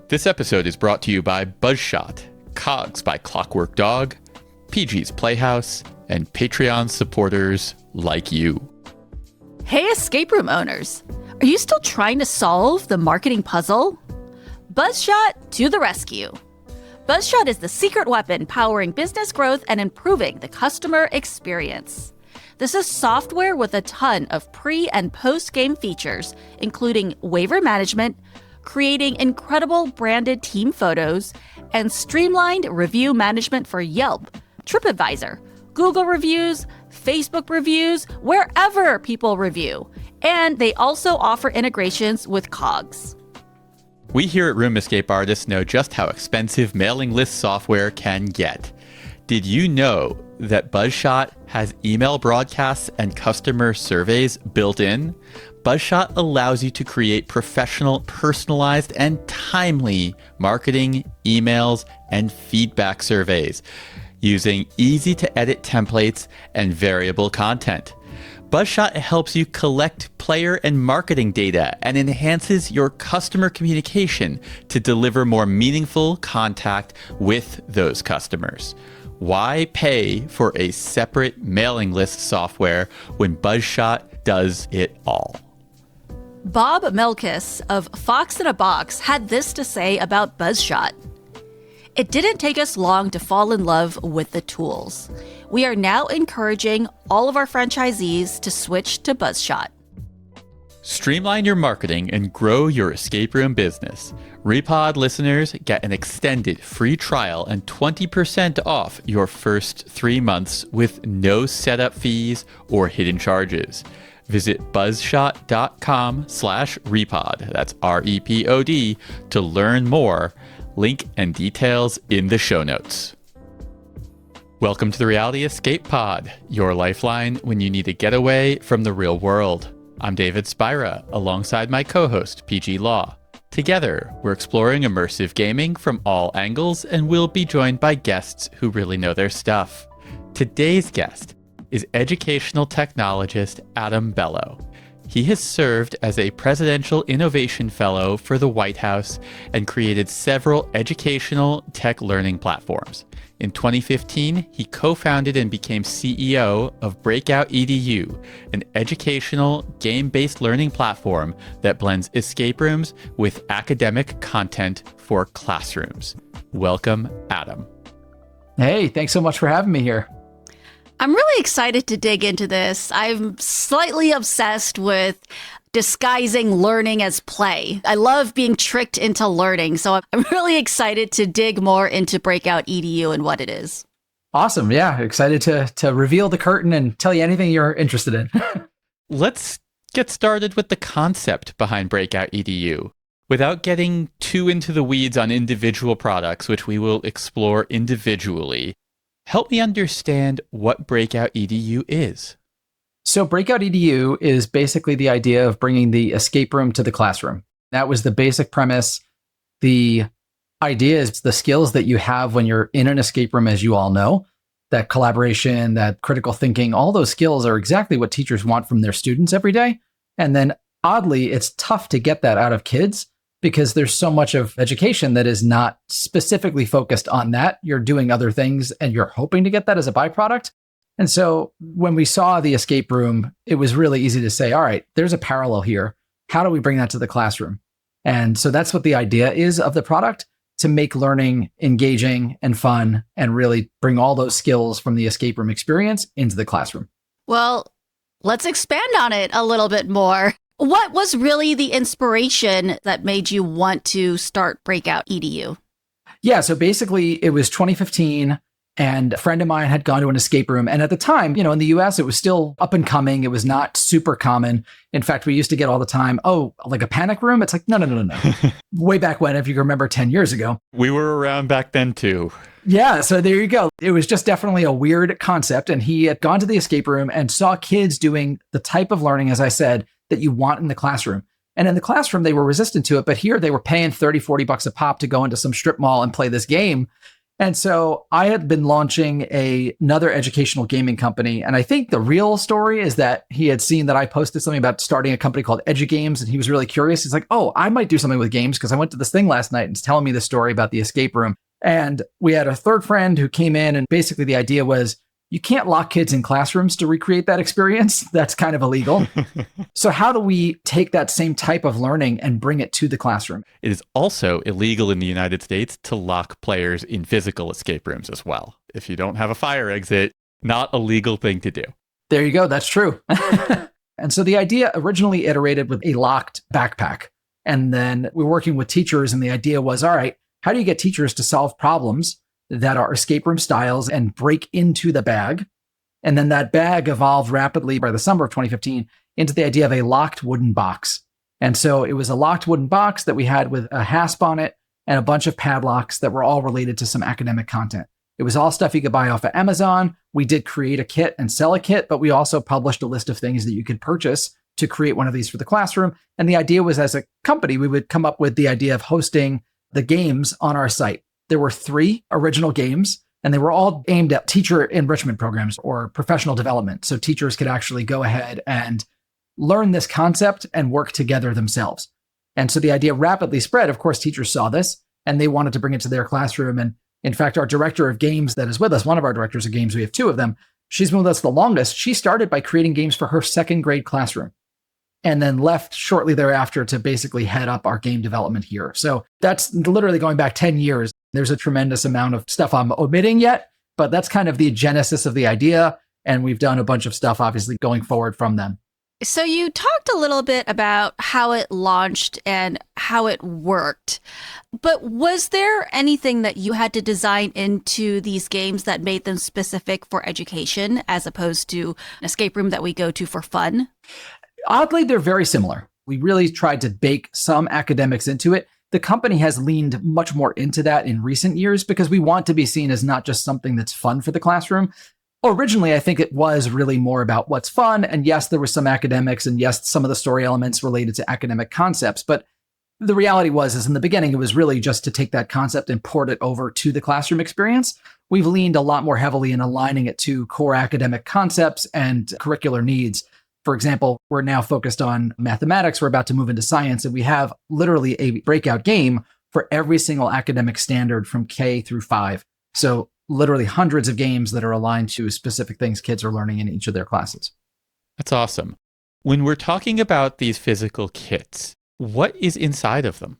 This episode is brought to you by Buzzshot, Cogs by Clockwork Dog, PG's Playhouse, and Patreon supporters like you. Hey, escape room owners. Are you still trying to solve the marketing puzzle? Buzzshot to the rescue. Buzzshot is the secret weapon powering business growth and improving the customer experience. This is software with a ton of pre- and post-game features, including waiver management, creating incredible branded team photos, and streamlined review management for Yelp, TripAdvisor, Google reviews, Facebook reviews, wherever people review. And they also offer integrations with Cogs. We here at Room Escape Artists know just how expensive mailing list software can get. Did you know that Buzzshot has email broadcasts and customer surveys built in? Buzzshot allows you to create professional, personalized, and timely marketing, emails, and feedback surveys using easy-to-edit templates and variable content. Buzzshot helps you collect player and marketing data and enhances your customer communication to deliver more meaningful contact with those customers. Why pay for a separate mailing list software when Buzzshot does it all? Bob Melkis of Fox in a Box had this to say about Buzzshot. It didn't take us long to fall in love with the tools. We are now encouraging all of our franchisees to switch to Buzzshot. Streamline your marketing and grow your escape room business. Repod listeners get an extended free trial and 20% off your first 3 months with no setup fees or hidden charges. Visit buzzshot.com/repod, that's REPOD, to learn more. Link and details in the show notes. Welcome to the Reality Escape Pod, your lifeline when you need a getaway from the real world. I'm David Spira, alongside my co-host, PG Law. Together, we're exploring immersive gaming from all angles, and we'll be joined by guests who really know their stuff. Today's guest is educational technologist Adam Bellow. He has served as a Presidential Innovation Fellow for the White House and created several educational tech learning platforms. In 2015, he co-founded and became CEO of Breakout EDU, an educational game-based learning platform that blends escape rooms with academic content for classrooms. Welcome, Adam. Hey, thanks so much for having me here. I'm really excited to dig into this. I'm slightly obsessed with disguising learning as play. I love being tricked into learning, so I'm really excited to dig more into Breakout EDU and what it is. Awesome. Yeah, excited to reveal the curtain and tell you anything you're interested in. Let's get started with the concept behind Breakout EDU. Without getting too into the weeds on individual products, which we will explore individually, help me understand what Breakout EDU is. So Breakout EDU is basically the idea of bringing the escape room to the classroom. That was the basic premise. The idea is the skills that you have when you're in an escape room, as you all know, that collaboration, that critical thinking, all those skills are exactly what teachers want from their students every day. And then oddly, it's tough to get that out of kids because there's so much of education that is not specifically focused on that. You're doing other things and you're hoping to get that as a byproduct. And so when we saw the escape room, it was really easy to say, all right, there's a parallel here. How do we bring that to the classroom? And so that's what the idea is of the product, to make learning engaging and fun and really bring all those skills from the escape room experience into the classroom. Well, let's expand on it a little bit more. What was really the inspiration that made you want to start Breakout EDU? Yeah, so basically it was 2015 and a friend of mine had gone to an escape room. And at the time, in the US, it was still up and coming. It was not super common. In fact, we used to get all the time, oh, like a panic room? It's like, no. Way back when, if you remember 10 years ago. We were around back then too. Yeah, so there you go. It was just definitely a weird concept. And he had gone to the escape room and saw kids doing the type of learning, as I said, that you want in the classroom. And in the classroom, they were resistant to it. But here they were paying $30, $40 a pop to go into some strip mall and play this game. And so I had been launching another educational gaming company. And I think the real story is that he had seen that I posted something about starting a company called EduGames. And he was really curious. He's like, oh, I might do something with games because I went to this thing last night and he's telling me the story about the escape room. And we had a third friend who came in. And basically the idea was you can't lock kids in classrooms to recreate that experience. That's kind of illegal. So how do we take that same type of learning and bring it to the classroom? It is also illegal in the United States to lock players in physical escape rooms as well. If you don't have a fire exit, not a legal thing to do. There you go. That's true. And so the idea originally iterated with a locked backpack. And then we're working with teachers. And the idea was, all right, how do you get teachers to solve problems that are escape room styles and break into the bag? And then that bag evolved rapidly by the summer of 2015 into the idea of a locked wooden box. And so it was a locked wooden box that we had with a hasp on it and a bunch of padlocks that were all related to some academic content. It was all stuff you could buy off of Amazon. We did create a kit and sell a kit, but we also published a list of things that you could purchase to create one of these for the classroom. And the idea was, as a company, we would come up with the idea of hosting the games on our site. There were 3 original games, and they were all aimed at teacher enrichment programs or professional development. So teachers could actually go ahead and learn this concept and work together themselves. And so the idea rapidly spread. Of course, teachers saw this and they wanted to bring it to their classroom. And in fact, our director of games that is with us, one of our directors of games, we have 2 of them. She's been with us the longest. She started by creating games for her 2nd grade classroom and then left shortly thereafter to basically head up our game development here. So that's literally going back 10 years. There's a tremendous amount of stuff I'm omitting yet, but that's kind of the genesis of the idea. And we've done a bunch of stuff, obviously, going forward from them. So you talked a little bit about how it launched and how it worked, but was there anything that you had to design into these games that made them specific for education as opposed to an escape room that we go to for fun? Oddly, they're very similar. We really tried to bake some academics into it. The company has leaned much more into that in recent years because we want to be seen as not just something that's fun for the classroom. Originally, I think it was really more about what's fun. And yes, there was some academics and yes, some of the story elements related to academic concepts. But the reality is in the beginning, it was really just to take that concept and port it over to the classroom experience. We've leaned a lot more heavily in aligning it to core academic concepts and curricular needs. For example, we're now focused on mathematics. We're about to move into science, and we have literally a breakout game for every single academic standard from K through 5. So literally hundreds of games that are aligned to specific things kids are learning in each of their classes. That's awesome. When we're talking about these physical kits, what is inside of them?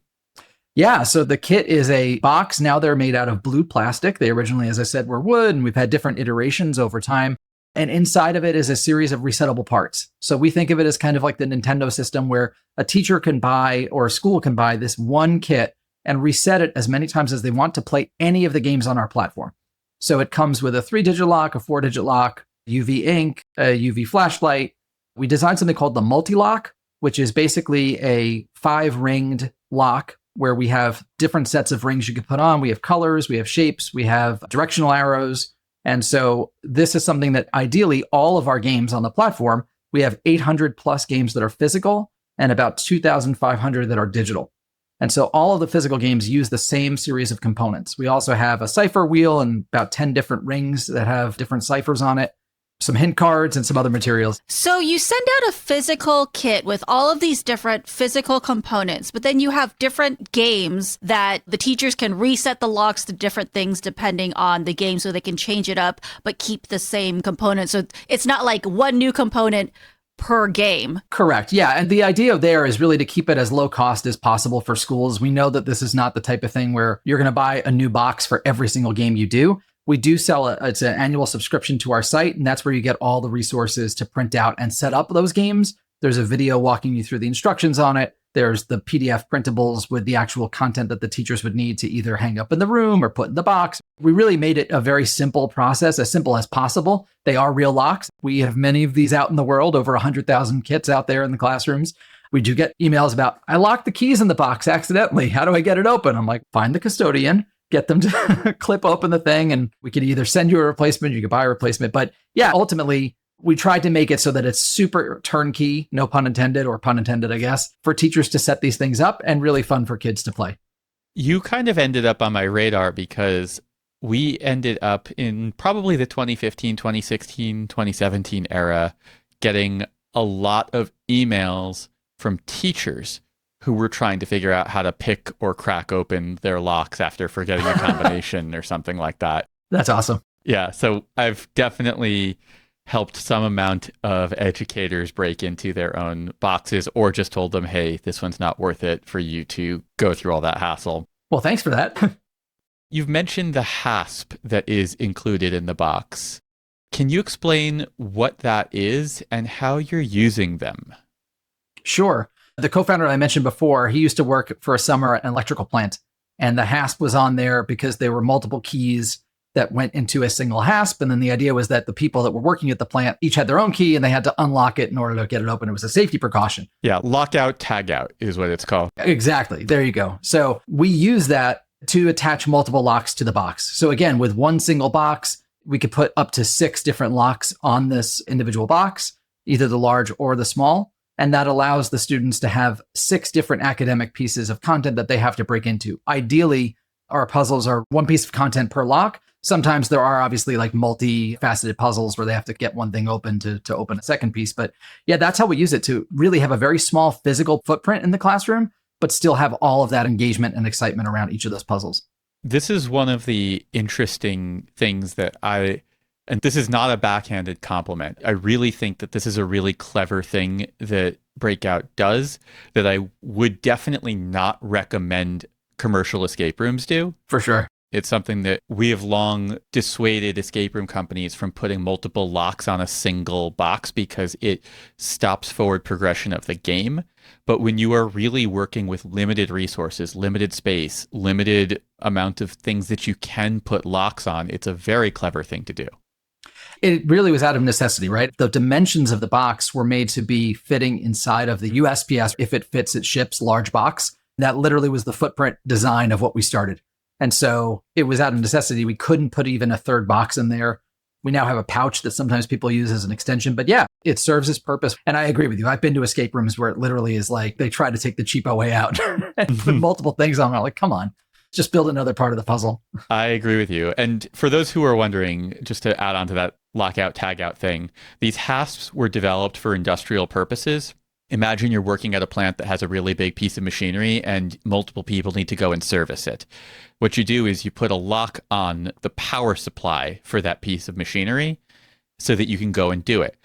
Yeah, so the kit is a box. Now they're made out of blue plastic. They originally, as I said, were wood, and we've had different iterations over time. And inside of it is a series of resettable parts. So we think of it as kind of like the Nintendo system where a teacher can buy or a school can buy this one kit and reset it as many times as they want to play any of the games on our platform. So it comes with a 3-digit lock, a 4-digit lock, UV ink, a UV flashlight. We designed something called the multi-lock, which is basically a 5-ringed lock where we have different sets of rings you can put on. We have colors, we have shapes, we have directional arrows. And so this is something that ideally all of our games on the platform, we have 800 plus games that are physical and about 2,500 that are digital. And so all of the physical games use the same series of components. We also have a cipher wheel and about 10 different rings that have different ciphers on it, some hint cards and some other materials. So you send out a physical kit with all of these different physical components, but then you have different games that the teachers can reset the locks to different things depending on the game so they can change it up, but keep the same component. So it's not like one new component per game. Correct. Yeah. And the idea there is really to keep it as low cost as possible for schools. We know that this is not the type of thing where you're going to buy a new box for every single game you do. We do sell it's an annual subscription to our site, and that's where you get all the resources to print out and set up those games. There's a video walking you through the instructions on it. There's the PDF printables with the actual content that the teachers would need to either hang up in the room or put in the box. We really made it a very simple process, as simple as possible. They are real locks. We have many of these out in the world, over 100,000 kits out there in the classrooms. We do get emails about, I locked the keys in the box accidentally. How do I get it open? I'm like, find the custodian, get them to clip open the thing, and we could either send you a replacement, you could buy a replacement. But yeah, ultimately, we tried to make it so that it's super turnkey, no pun intended, or pun intended, I guess, for teachers to set these things up and really fun for kids to play. You kind of ended up on my radar because we ended up in probably the 2015, 2016, 2017 era getting a lot of emails from teachers who were trying to figure out how to pick or crack open their locks after forgetting a combination or something like that. That's awesome. Yeah, so I've definitely helped some amount of educators break into their own boxes or just told them, hey, this one's not worth it for you to go through all that hassle. Well, thanks for that. You've mentioned the hasp that is included in the box. Can you explain what that is and how you're using them? Sure. The co-founder I mentioned before, he used to work for a summer at an electrical plant, and the hasp was on there because there were multiple keys that went into a single hasp. And then the idea was that the people that were working at the plant each had their own key and they had to unlock it in order to get it open. It was a safety precaution. Yeah, lockout, tagout is what it's called. Exactly. There you go. So we use that to attach multiple locks to the box. So again, with one single box, we could put up to 6 different locks on this individual box, either the large or the small. And that allows the students to have 6 different academic pieces of content that they have to break into. Ideally, our puzzles are one piece of content per lock. Sometimes there are obviously like multi-faceted puzzles where they have to get one thing open to open a second piece. But yeah, that's how we use it, to really have a very small physical footprint in the classroom, but still have all of that engagement and excitement around each of those puzzles. This is one of the interesting things that and this is not a backhanded compliment. I really think that this is a really clever thing that Breakout does that I would definitely not recommend commercial escape rooms do. For sure. It's something that we have long dissuaded escape room companies from putting multiple locks on a single box because it stops forward progression of the game. But when you are really working with limited resources, limited space, limited amount of things that you can put locks on, it's a very clever thing to do. It really was out of necessity, right? The dimensions of the box were made to be fitting inside of the USPS. If it fits, it ships large box. That literally was the footprint design of what we started. And so it was out of necessity. We couldn't put even a third box in there. We now have a pouch that sometimes people use as an extension. But yeah, it serves its purpose. And I agree with you. I've been to escape rooms where it literally is like they try to take the cheapo way out and put multiple things on. I'm like, come on, just build another part of the puzzle. I agree with you. And for those who are wondering, just to add on to that lockout, tagout thing, these hasps were developed for industrial purposes. Imagine you're working at a plant that has a really big piece of machinery and multiple people need to go and service it. What you do is you put a lock on the power supply for that piece of machinery so that you can go and do it.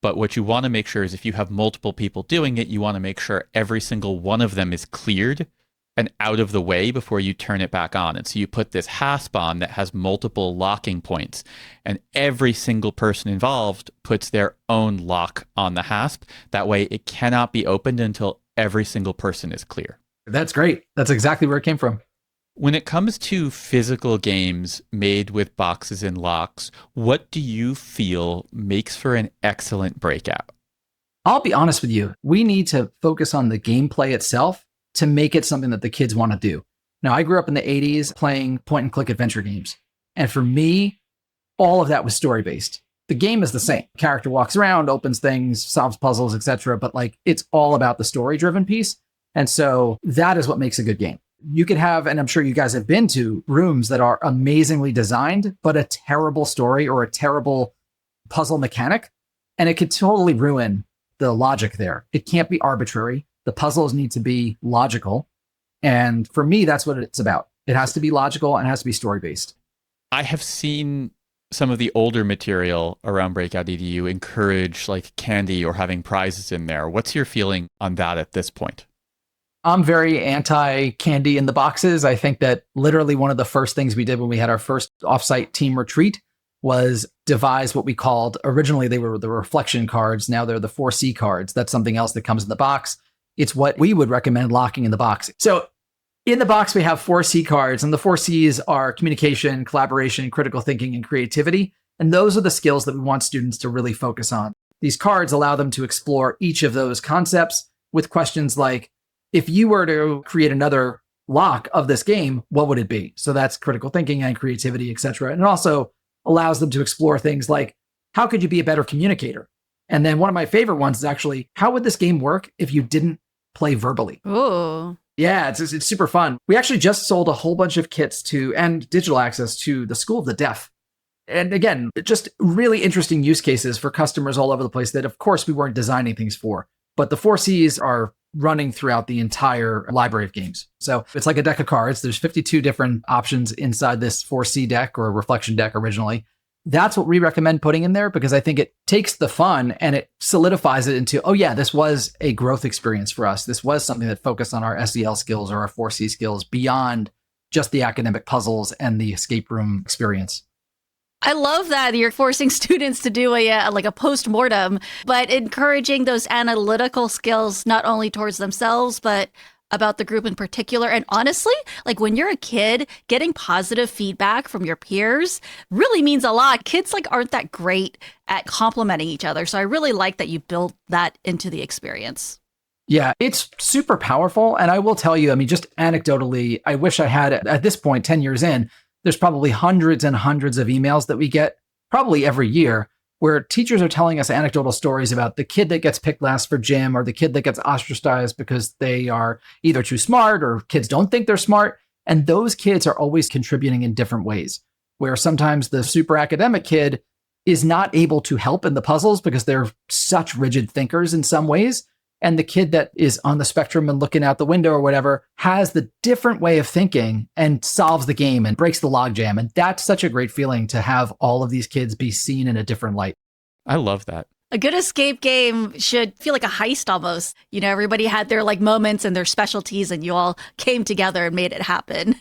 But what you want to make sure is if you have multiple people doing it, you want to make sure every single one of them is cleared and out of the way before you turn it back on. And so you put this hasp on that has multiple locking points, and every single person involved puts their own lock on the hasp. That way it cannot be opened until every single person is clear. That's great. That's exactly where it came from. When it comes to physical games made with boxes and locks, what do you feel makes for an excellent Breakout? I'll be honest with you. We need to focus on the gameplay itself to make it something that the kids want to do. Now, I grew up in the 80s playing point and click adventure games. And for me, all of that was story-based. The game is the same. Character walks around, opens things, solves puzzles, etc. But like, it's all about the story-driven piece. And so that is what makes a good game. You could have, and I'm sure you guys have been to rooms that are amazingly designed, but a terrible story or a terrible puzzle mechanic. And it could totally ruin the logic there. It can't be arbitrary. The puzzles need to be logical. And for me, that's what it's about. It has to be logical and it has to be story-based. I have seen some of the older material around Breakout EDU encourage like candy or having prizes in there. What's your feeling on that at this point? I'm very anti-candy in the boxes. I think that literally one of the first things we did when we had our first offsite team retreat was devise what we called, originally they were the reflection cards. Now they're the 4C cards. That's something else that comes in the box. It's what we would recommend locking in the box. So in the box, we have 4C cards, and the 4Cs are communication, collaboration, critical thinking, and creativity. And those are the skills that we want students to really focus on. These cards allow them to explore each of those concepts with questions like, if you were to create another lock of this game, what would it be? So that's critical thinking and creativity, et cetera. And it also allows them to explore things like, how could you be a better communicator? And then one of my favorite ones is actually, how would this game work if you didn't play verbally? Ooh. Yeah, it's super fun. We actually just sold a whole bunch of kits to and digital access to the School of the Deaf. And again, just really interesting use cases for customers all over the place that, of course, we weren't designing things for. But the 4Cs are running throughout the entire library of games. So it's like a deck of cards. There's 52 different options inside this 4C deck or reflection deck originally. That's what we recommend putting in there because I think it takes the fun and it solidifies it into, oh yeah, this was a growth experience for us. This was something that focused on our SEL skills or our 4C skills beyond just the academic puzzles and the escape room experience. I love that you're forcing students to do a post-mortem, but encouraging those analytical skills, not only towards themselves, but about the group in particular. And honestly, like when you're a kid, getting positive feedback from your peers really means a lot. Kids aren't that great at complimenting each other. So I really like that you built that into the experience. Yeah, it's super powerful. And I will tell you, I mean, just anecdotally, I wish I had at this point, 10 years in, there's probably hundreds and hundreds of emails that we get probably every year where teachers are telling us anecdotal stories about the kid that gets picked last for gym or the kid that gets ostracized because they are either too smart or kids don't think they're smart. And those kids are always contributing in different ways, where sometimes the super academic kid is not able to help in the puzzles because they're such rigid thinkers in some ways. And the kid that is on the spectrum and looking out the window or whatever has the different way of thinking and solves the game and breaks the logjam. And that's such a great feeling to have all of these kids be seen in a different light. I love that. A good escape game should feel like a heist almost. You know, everybody had their moments and their specialties and you all came together and made it happen.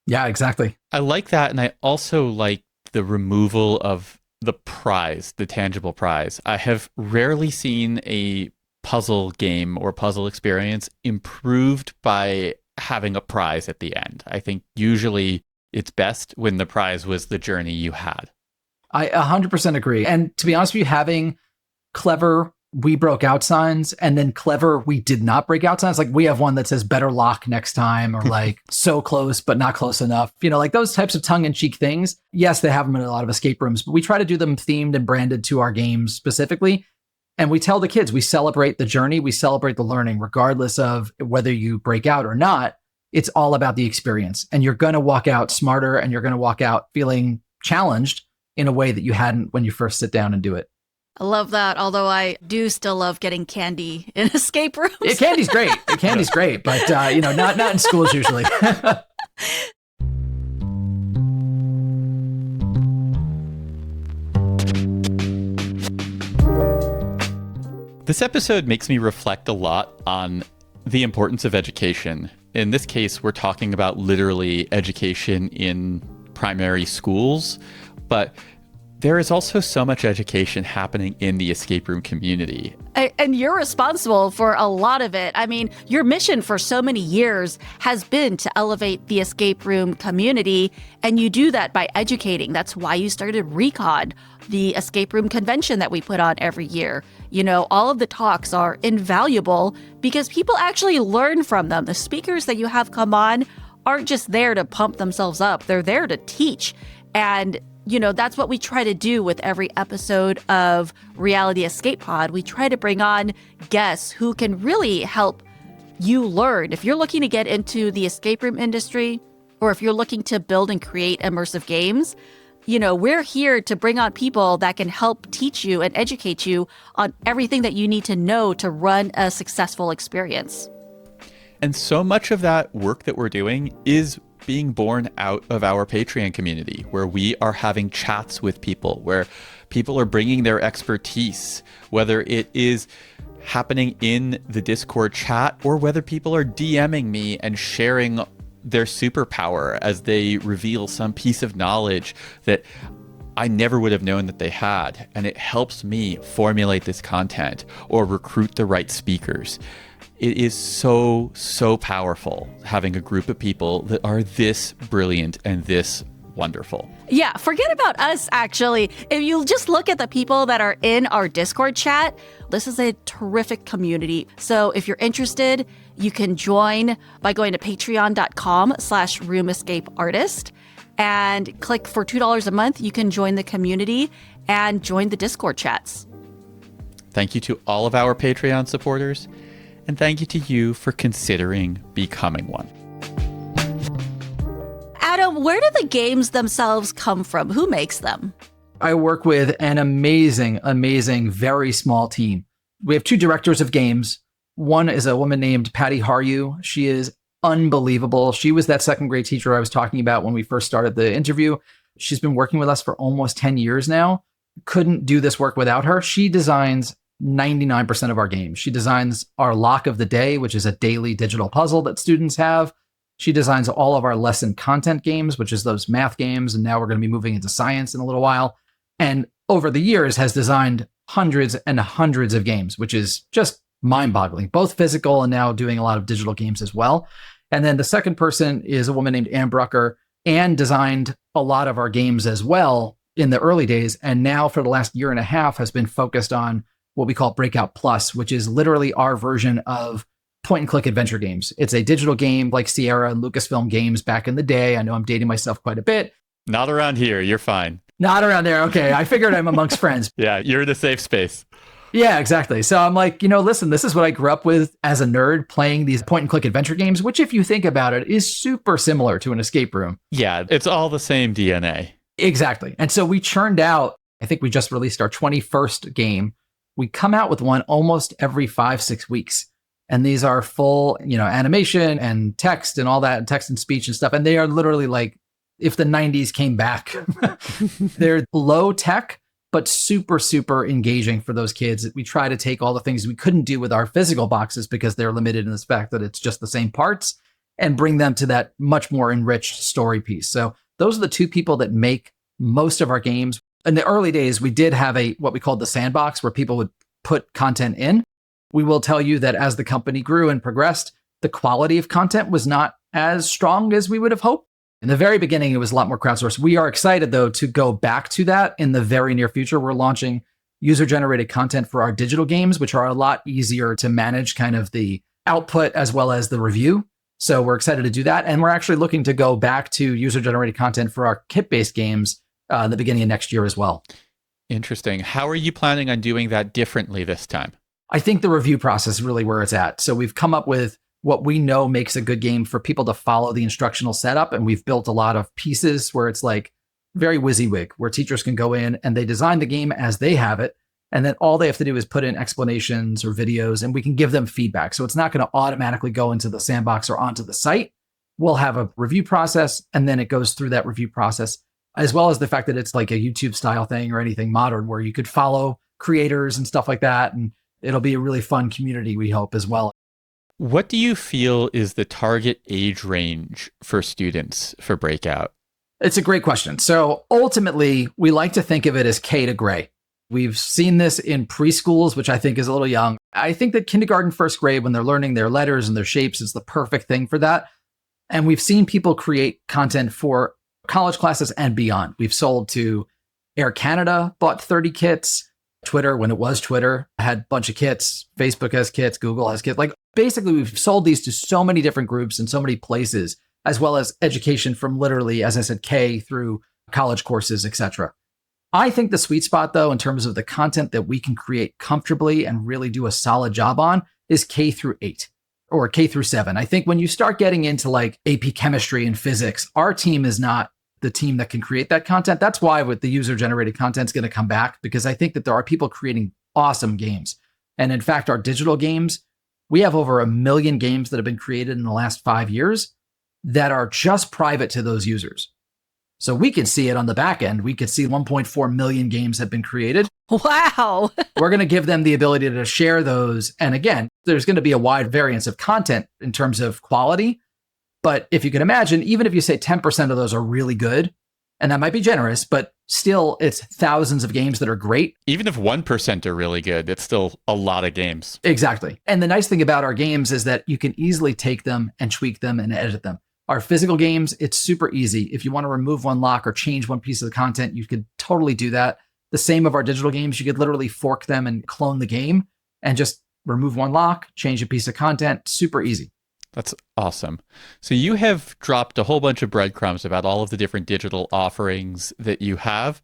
Yeah, exactly. I like that. And I also like the removal of the prize, the tangible prize. I have rarely seen a puzzle game or puzzle experience improved by having a prize at the end. I think usually it's best when the prize was the journey you had. I 100% agree. And to be honest with you, having clever we broke out signs and then clever we did not break out signs, like we have one that says better lock next time or so close but not close enough, those types of tongue-in-cheek things. Yes, they have them in a lot of escape rooms, but we try to do them themed and branded to our games specifically. And we tell the kids, we celebrate the journey, we celebrate the learning, regardless of whether you break out or not. It's all about the experience. And you're going to walk out smarter and you're going to walk out feeling challenged in a way that you hadn't when you first sit down and do it. I love that. Although I do still love getting candy in escape rooms. Candy's great. Candy's great, but not in schools usually. This episode makes me reflect a lot on the importance of education. In this case, we're talking about literally education in primary schools, but there is also so much education happening in the escape room community. And you're responsible for a lot of it. I mean, your mission for so many years has been to elevate the escape room community, and you do that by educating. That's why you started Recon, the escape room convention that we put on every year. All of the talks are invaluable because people actually learn from them. The speakers that you have come on aren't just there to pump themselves up. They're there to teach. And that's what we try to do with every episode of Reality Escape Pod. We try to bring on guests who can really help you learn. If you're looking to get into the escape room industry, or if you're looking to build and create immersive games, we're here to bring on people that can help teach you and educate you on everything that you need to know to run a successful experience. And so much of that work that we're doing is being born out of our Patreon community, where we are having chats with people, where people are bringing their expertise, whether it is happening in the Discord chat or whether people are DMing me and sharing their superpower as they reveal some piece of knowledge that I never would have known that they had. And it helps me formulate this content or recruit the right speakers. It is so, so powerful having a group of people that are this brilliant and this wonderful. Yeah, forget about us, actually. If you just look at the people that are in our Discord chat, this is a terrific community. So if you're interested, you can join by going to patreon.com/roomescapeartist and click for $2 a month. You can join the community and join the Discord chats. Thank you to all of our Patreon supporters. And thank you to you for considering becoming one. Adam, where do the games themselves come from? Who makes them? I work with an amazing, very small team. We have 2 directors of games. One is a woman named Patty Haryu. She is unbelievable. She was that 2nd grade teacher I was talking about when we first started the interview. She's been working with us for almost 10 years now. Couldn't do this work without her. She designs 99% of our games. She designs our lock of the day, which is a daily digital puzzle that students have. She designs all of our lesson content games, which is those math games. And now we're going to be moving into science in a little while. And over the years has designed hundreds and hundreds of games, which is just mind-boggling, both physical and now doing a lot of digital games as well. And then the second person is a woman named Ann Brucker. Ann designed a lot of our games as well in the early days. And now for the last year and a half has been focused on what we call Breakout Plus, which is literally our version of point and click adventure games. It's a digital game like Sierra and Lucasfilm games back in the day. I know I'm dating myself quite a bit. Not around here. You're fine. Not around there. Okay. I figured I'm amongst friends. Yeah, you're in a safe space. Yeah, exactly. So I'm like, listen, this is what I grew up with as a nerd, playing these point and click adventure games, which if you think about it is super similar to an escape room. Yeah, it's all the same DNA. Exactly. And so we churned out, I think we just released our 21st game. We come out with one almost every 5-6 weeks. And these are full, animation and text and all that, and text and speech and stuff. And they are literally like, if the 90s came back, they're low tech, but super, super engaging for those kids. We try to take all the things we couldn't do with our physical boxes because they're limited in the fact that it's just the same parts, and bring them to that much more enriched story piece. So those are the 2 people that make most of our games. In the early days, we did have what we called the sandbox, where people would put content in. We will tell you that as the company grew and progressed, the quality of content was not as strong as we would have hoped. In the very beginning, it was a lot more crowdsourced. We are excited, though, to go back to that in the very near future. We're launching user-generated content for our digital games, which are a lot easier to manage kind of the output as well as the review. So we're excited to do that. And we're actually looking to go back to user-generated content for our kit-based games the beginning of next year as well. Interesting. How are you planning on doing that differently this time? I think the review process is really where it's at. So we've come up with what we know makes a good game for people to follow the instructional setup. And we've built a lot of pieces where it's like very WYSIWYG, where teachers can go in and they design the game as they have it. And then all they have to do is put in explanations or videos, and we can give them feedback. So it's not going to automatically go into the sandbox or onto the site. We'll have a review process, and then it goes through that review process, as well as the fact that it's like a YouTube style thing or anything modern where you could follow creators and stuff like that. And it'll be a really fun community, we hope, as well. What do you feel is the target age range for students for Breakout? It's a great question. So ultimately, we like to think of it as K to gray. We've seen this in preschools, which I think is a little young. I think that kindergarten, 1st grade, when they're learning their letters and their shapes, is the perfect thing for that. And we've seen people create content for college classes and beyond. We've sold to Air Canada, bought 30 kits. Twitter, when it was Twitter, had a bunch of kits. Facebook has kits. Google has kits. Like basically, we've sold these to so many different groups and so many places, as well as education from literally, as I said, K through college courses, etc. I think the sweet spot, though, in terms of the content that we can create comfortably and really do a solid job on is K through 8 or K through 7. I think when you start getting into like AP chemistry and physics, our team is not the team that can create that content. That's why with the user-generated content is going to come back, because I think that there are people creating awesome games. And in fact, our digital games, we have over 1 million games that have been created in the last 5 years that are just private to those users. So we can see it on the back end. We could see 1.4 million games have been created. Wow. We're going to give them the ability to share those. And again, there's going to be a wide variance of content in terms of quality. But if you can imagine, even if you say 10% of those are really good, and that might be generous, but still it's thousands of games that are great. Even if 1% are really good, it's still a lot of games. Exactly. And the nice thing about our games is that you can easily take them and tweak them and edit them. Our physical games, it's super easy. If you want to remove one lock or change one piece of the content, you could totally do that. The same of our digital games, you could literally fork them and clone the game and just remove one lock, change a piece of content, super easy. That's awesome. So you have dropped a whole bunch of breadcrumbs about all of the different digital offerings that you have.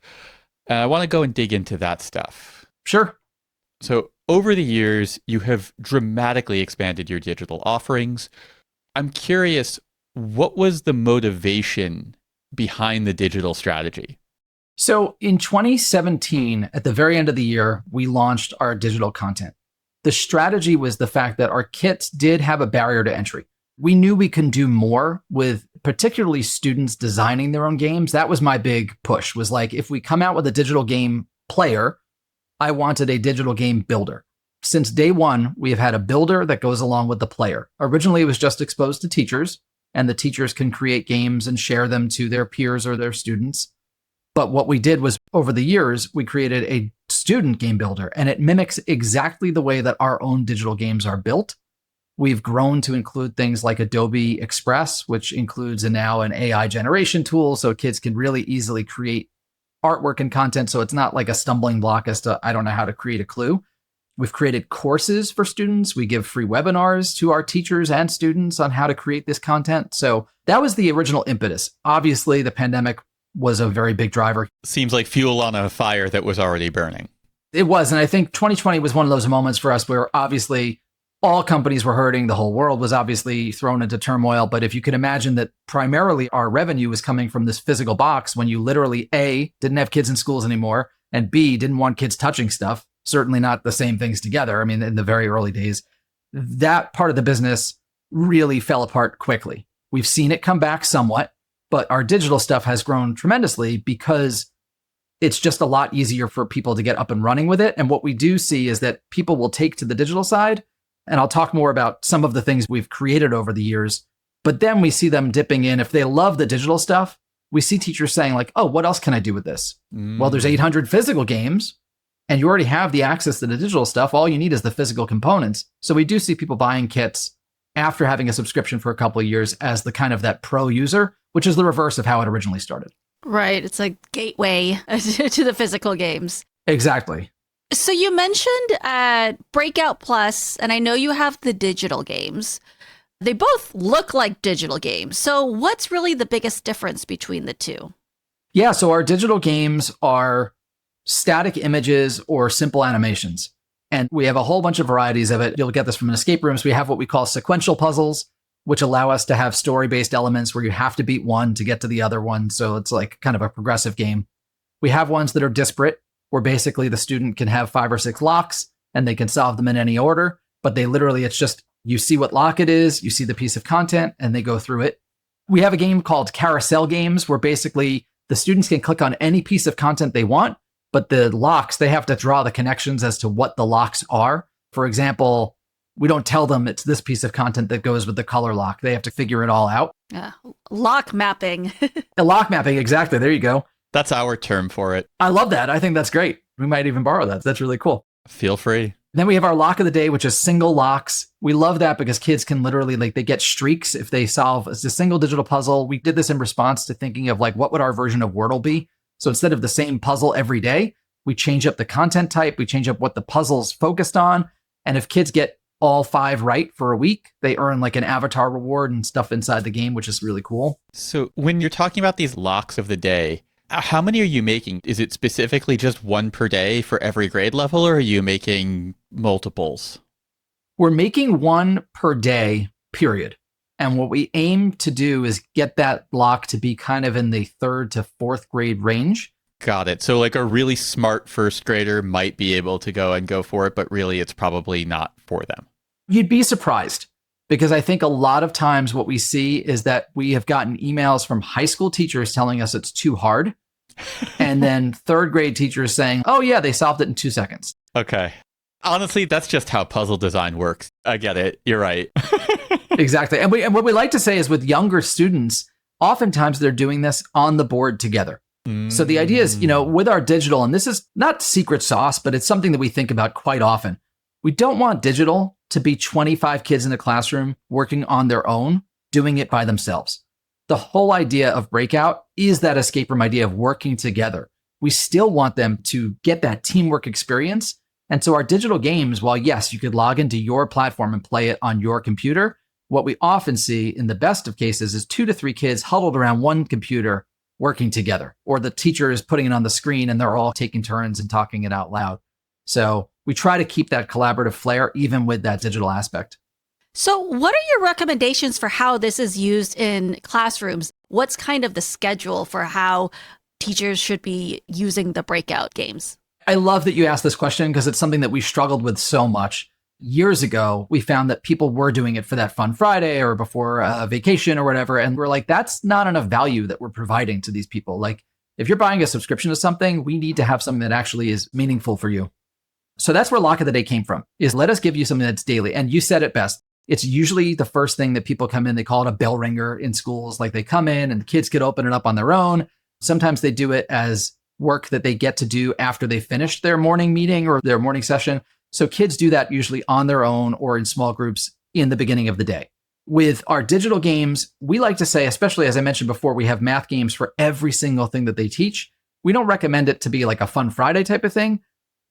I want to go and dig into that stuff. Sure. So over the years, you have dramatically expanded your digital offerings. I'm curious, what was the motivation behind the digital strategy? So in 2017, at the very end of the year, we launched our digital content. The strategy was the fact that our kits did have a barrier to entry. We knew we can do more with particularly students designing their own games. That was my big push, was like, if we come out with a digital game player, I wanted a digital game builder. Since day one, we have had a builder that goes along with the player. Originally, it was just exposed to teachers, and the teachers can create games and share them to their peers or their students. But what we did was, over the years, we created a student game builder, and it mimics exactly the way that our own digital games are built. We've grown to include things like Adobe Express, which includes now an AI generation tool, so kids can really easily create artwork and content. So it's not like a stumbling block as to, I don't know how to create a clue. We've created courses for students. We give free webinars to our teachers and students on how to create this content. So that was the original impetus. Obviously, the pandemic was a very big driver. Seems like fuel on a fire that was already burning. It was. And I think 2020 was one of those moments for us where obviously all companies were hurting. The whole world was obviously thrown into turmoil. But if you could imagine that primarily our revenue was coming from this physical box, when you literally A, didn't have kids in schools anymore, and B, didn't want kids touching stuff, certainly not the same things together. I mean, in the very early days, that part of the business really fell apart quickly. We've seen it come back somewhat, but our digital stuff has grown tremendously because it's just a lot easier for people to get up and running with it. And what we do see is that people will take to the digital side. And I'll talk more about some of the things we've created over the years. But then we see them dipping in. If they love the digital stuff, we see teachers saying like, oh, what else can I do with this? Well, there's 800 physical games and you already have the access to the digital stuff. All you need is the physical components. So we do see people buying kits after having a subscription for a couple of years as the kind of that pro user, which is the reverse of how it originally started. Right. It's like gateway to the physical games. Exactly. So you mentioned Breakout Plus, and I know you have the digital games. They both look like digital games. So what's really the biggest difference between the two? Yeah, so our digital games are static images or simple animations. And we have a whole bunch of varieties of it. You'll get this from an escape rooms. We have what we call sequential puzzles, which allow us to have story-based elements where you have to beat one to get to the other one. So it's like kind of a progressive game. We have ones that are disparate, where basically the student can have 5 or 6 locks and they can solve them in any order. But they literally, it's just, you see what lock it is, you see the piece of content, and they go through it. We have a game called carousel games, where basically the students can click on any piece of content they want, but the locks, they have to draw the connections as to what the locks are. For example, we don't tell them it's this piece of content that goes with the color lock. They have to figure it all out. Lock mapping. Lock mapping, exactly. There you go. That's our term for it. I love that. I think that's great. We might even borrow that. That's really cool. Feel free. Then we have our lock of the day, which is single locks. We love that because kids can literally, like, they get streaks if they solve a single digital puzzle. We did this in response to thinking of like, what would our version of Wordle be? So instead of the same puzzle every day, we change up the content type, we change up what the puzzle's focused on. And if kids get all 5 right for a week, they earn like an avatar reward and stuff inside the game, which is really cool. So when you're talking about these locks of the day, how many are you making? Is it specifically just one per day for every grade level, or are you making multiples? We're making one per day, period. And what we aim to do is get that lock to be kind of in the 3rd to 4th grade range. Got it. So like a really smart first grader might be able to go for it, but really it's probably not for them. You'd be surprised, because I think a lot of times what we see is that we have gotten emails from high school teachers telling us it's too hard. And then 3rd grade teachers saying, oh yeah, they solved it in 2 seconds. Okay. Honestly, that's just how puzzle design works. I get it. You're right. Exactly. And what we like to say is with younger students, oftentimes they're doing this on the board together. So the idea is, with our digital, and this is not secret sauce, but it's something that we think about quite often. We don't want digital to be 25 kids in the classroom working on their own, doing it by themselves. The whole idea of Breakout is that escape room idea of working together. We still want them to get that teamwork experience. And so our digital games, while yes, you could log into your platform and play it on your computer, what we often see in the best of cases is 2 to 3 kids huddled around one computer working together, or the teacher is putting it on the screen and they're all taking turns and talking it out loud. So we try to keep that collaborative flair even with that digital aspect. So what are your recommendations for how this is used in classrooms? What's kind of the schedule for how teachers should be using the breakout games? I love that you asked this question because it's something that we struggled with so much. Years ago, we found that people were doing it for that fun Friday or before a vacation or whatever. And we're like, that's not enough value that we're providing to these people. Like, if you're buying a subscription to something, we need to have something that actually is meaningful for you. So that's where Lock of the Day came from, is let us give you something that's daily. And you said it best. It's usually the first thing that people come in, they call it a bell ringer in schools. Like they come in and the kids could open it up on their own. Sometimes they do it as work that they get to do after they finish their morning meeting or their morning session. So kids do that usually on their own or in small groups in the beginning of the day. With our digital games, we like to say, especially as I mentioned before, we have math games for every single thing that they teach. We don't recommend it to be like a fun Friday type of thing.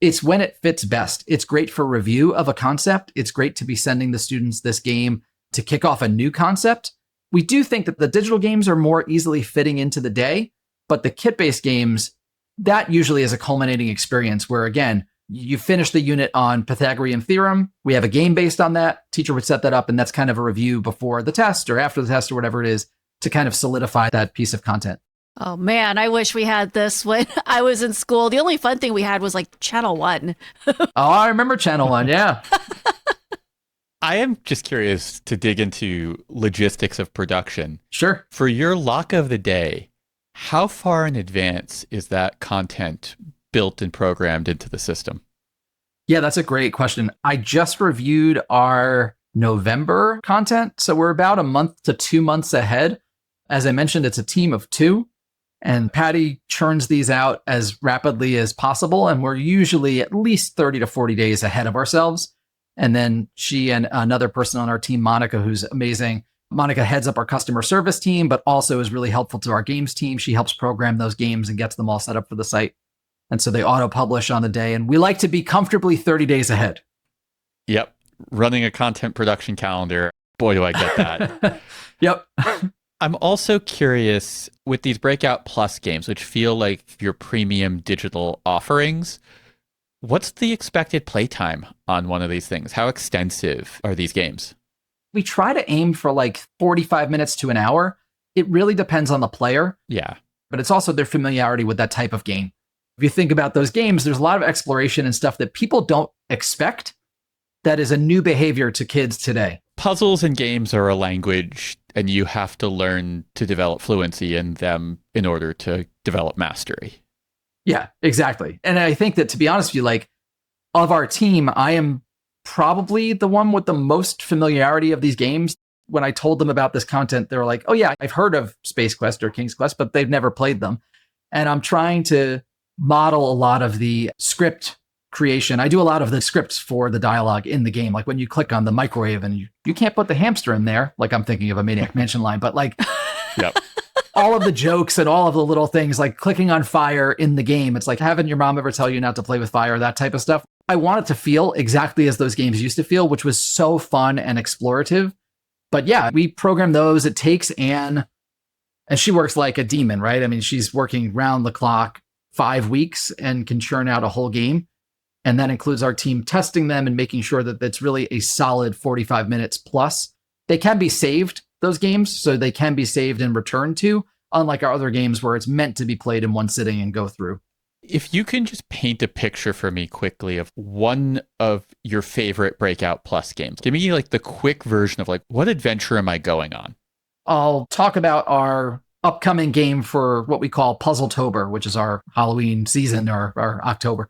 It's when it fits best. It's great for review of a concept. It's great to be sending the students this game to kick off a new concept. We do think that the digital games are more easily fitting into the day, but the kit-based games, that usually is a culminating experience where, again, you finish the unit on Pythagorean theorem. We have a game based on that. Teacher would set that up, and that's kind of a review before the test or after the test or whatever it is to kind of solidify that piece of content. Oh man, I wish we had this when I was in school. The only fun thing we had was like Channel 1. Oh, I remember Channel 1, yeah. I am just curious to dig into logistics of production. Sure. For your Lock of the Day, how far in advance is that content built and programmed into the system? Yeah, that's a great question. I just reviewed our November content. So we're about a month to 2 months ahead. As I mentioned, it's a team of 2. And Patty churns these out as rapidly as possible. And we're usually at least 30 to 40 days ahead of ourselves. And then she and another person on our team, Monica, who's amazing. Monica heads up our customer service team, but also is really helpful to our games team. She helps program those games and gets them all set up for the site. And so they auto-publish on the day. And we like to be comfortably 30 days ahead. Yep. Running a content production calendar. Boy, do I get that. Yep. I'm also curious with these Breakout Plus games, which feel like your premium digital offerings, what's the expected playtime on one of these things? How extensive are these games? We try to aim for like 45 minutes to an hour. It really depends on the player. Yeah. But it's also their familiarity with that type of game. If you think about those games, there's a lot of exploration and stuff that people don't expect that is a new behavior to kids today. Puzzles and games are a language, and you have to learn to develop fluency in them in order to develop mastery. Yeah, exactly. And I think that, to be honest with you, like, of our team, I am probably the one with the most familiarity of these games. When I told them about this content, they were like, oh yeah, I've heard of Space Quest or King's Quest, but they've never played them. And I'm trying to model a lot of the script creation. I do a lot of the scripts for the dialogue in the game. Like when you click on the microwave and you can't put the hamster in there, like I'm thinking of a Maniac Mansion line, but like Yep. all of the jokes and all of the little things like clicking on fire in the game. It's like having your mom ever tell you not to play with fire, that type of stuff. I want it to feel exactly as those games used to feel, which was so fun and explorative. But yeah, we program those. It takes Anne, and she works like a demon, right? I mean, she's working round the clock 5 weeks and can churn out a whole game. And that includes our team testing them and making sure that it's really a solid 45 minutes plus. They can be saved, those games, so they can be saved and returned to, unlike our other games where it's meant to be played in one sitting and go through. If you can just paint a picture for me quickly of one of your favorite Breakout Plus games, give me like the quick version of like, what adventure am I going on? I'll talk about our upcoming game for what we call Puzzletober, which is our Halloween season or our October.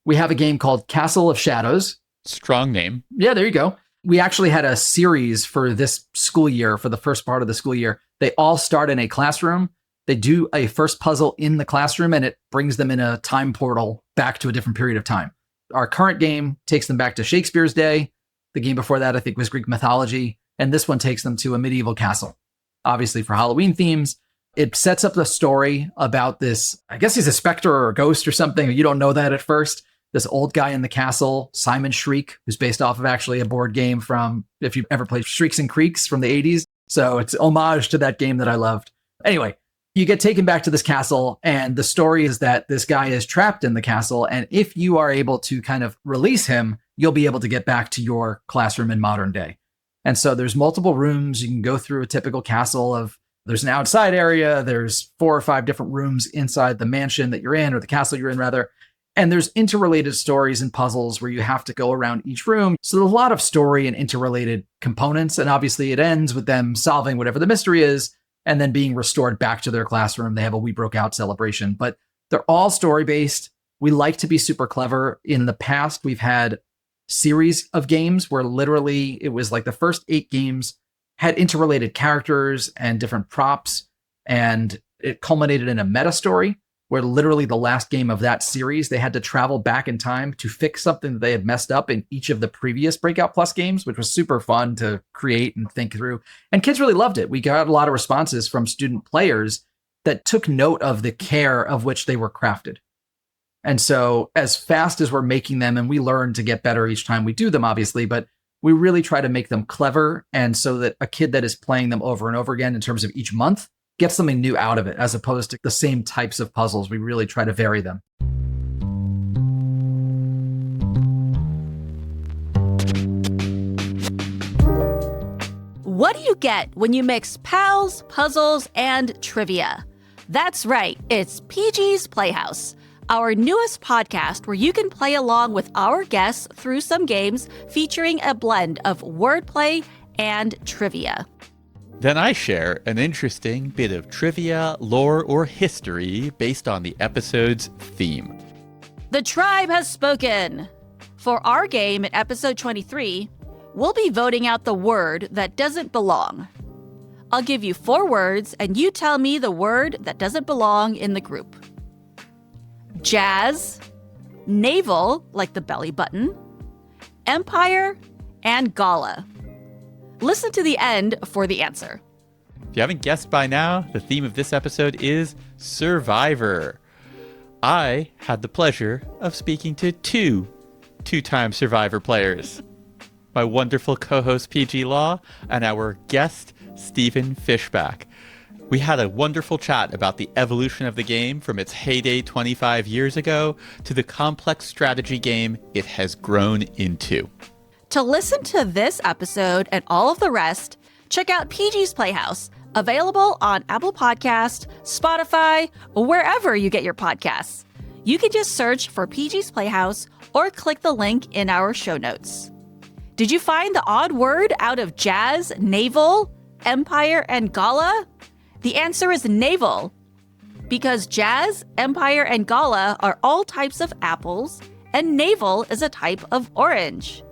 We have a game called Castle of Shadows. Strong name. Yeah, there you go. We actually had a series for this school year, for the first part of the school year. They all start in a classroom. They do a first puzzle in the classroom, and it brings them in a time portal back to a different period of time. Our current game takes them back to Shakespeare's day. The game before that, I think, was Greek mythology. And this one takes them to a medieval castle, obviously for Halloween themes. It sets up the story about this, I guess he's a specter or a ghost or something. You don't know that at first. This old guy in the castle, Simon Shriek, who's based off of actually a board game from, if you've ever played Shrieks and Creeks from the 80s. So it's homage to that game that I loved. Anyway, You get taken back to this castle, and the story is that this guy is trapped in the castle. And if you are able to kind of release him, you'll be able to get back to your classroom in modern day. And so there's multiple rooms. You can go through a typical castle of there's an outside area. There's 4 or 5 different rooms inside the mansion that you're in, or the castle you're in rather. And there's interrelated stories and puzzles where you have to go around each room. So there's a lot of story and interrelated components. And obviously it ends with them solving whatever the mystery is and then being restored back to their classroom. They have a We Broke Out celebration, but they're all story-based. We like to be super clever. In the past, we've had series of games where literally it was like the first 8 games had interrelated characters and different props, and it culminated in a meta story where literally the last game of that series, they had to travel back in time to fix something that they had messed up in each of the previous Breakout Plus games, which was super fun to create and think through. And kids really loved it. We got a lot of responses from student players that took note of the care of which they were crafted. And so as fast as we're making them, and we learn to get better each time we do them, obviously, but we really try to make them clever. And so that a kid that is playing them over and over again in terms of each month gets something new out of it, as opposed to the same types of puzzles. We really try to vary them. What do you get when you mix pals, puzzles, and trivia? That's right, it's PG's Playhouse, our newest podcast where you can play along with our guests through some games featuring a blend of wordplay and trivia. Then I share an interesting bit of trivia, lore, or history based on the episode's theme. The tribe has spoken. For our game in episode 23, we'll be voting out the word that doesn't belong. I'll give you 4 words, and you tell me the word that doesn't belong in the group. Jazz, navel, like the belly button, empire, and gala. Listen to the end for the answer. If you haven't guessed by now, the theme of this episode is Survivor. I had the pleasure of speaking to 2-time Survivor players. My wonderful co-host PG Law and our guest Stephen Fishback. We had a wonderful chat about the evolution of the game from its heyday 25 years ago to the complex strategy game it has grown into. To listen to this episode and all of the rest, check out PG's Playhouse, available on Apple Podcasts, Spotify, or wherever you get your podcasts. You can just search for PG's Playhouse or click the link in our show notes. Did you find the odd word out of jazz, navel, empire, and gala? The answer is navel, because jazz, empire, and gala are all types of apples, and navel is a type of orange.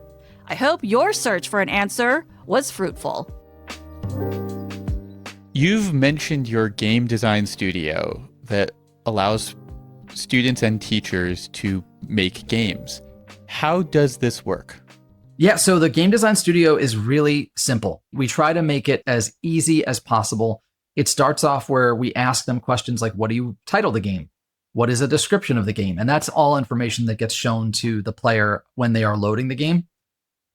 I hope your search for an answer was fruitful. You've mentioned your game design studio that allows students and teachers to make games. How does this work? Yeah, so the game design studio is really simple. We try to make it as easy as possible. It starts off where we ask them questions like, what do you title the game? What is a description of the game? And that's all information that gets shown to the player when they are loading the game.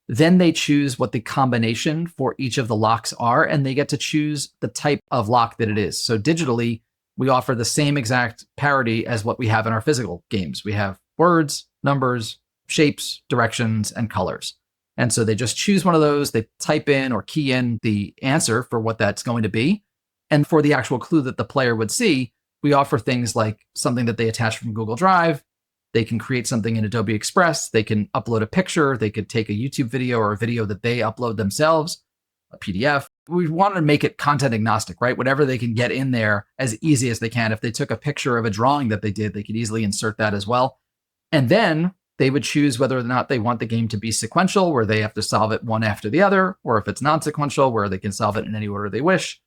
Then they choose what the combination for each of the locks are, and they get to choose the type of lock that it is. So digitally, we offer the same exact parity as what we have in our physical games. We have words, numbers, shapes, directions, and colors. And so they just choose one of those, they type in or key in the answer for what that's going to be. And for the actual clue that the player would see, we offer things like something that they attach from Google Drive. They can create something in Adobe Express. They can upload a picture. They could take a YouTube video or a video that they upload themselves, a PDF. We want to make it content agnostic, right? Whatever they can get in there as easy as they can. If they took a picture of a drawing that they did, they could easily insert that as well. And then they would choose whether or not they want the game to be sequential, where they have to solve it one after the other, or if it's non-sequential, where they can solve it in any order they wish.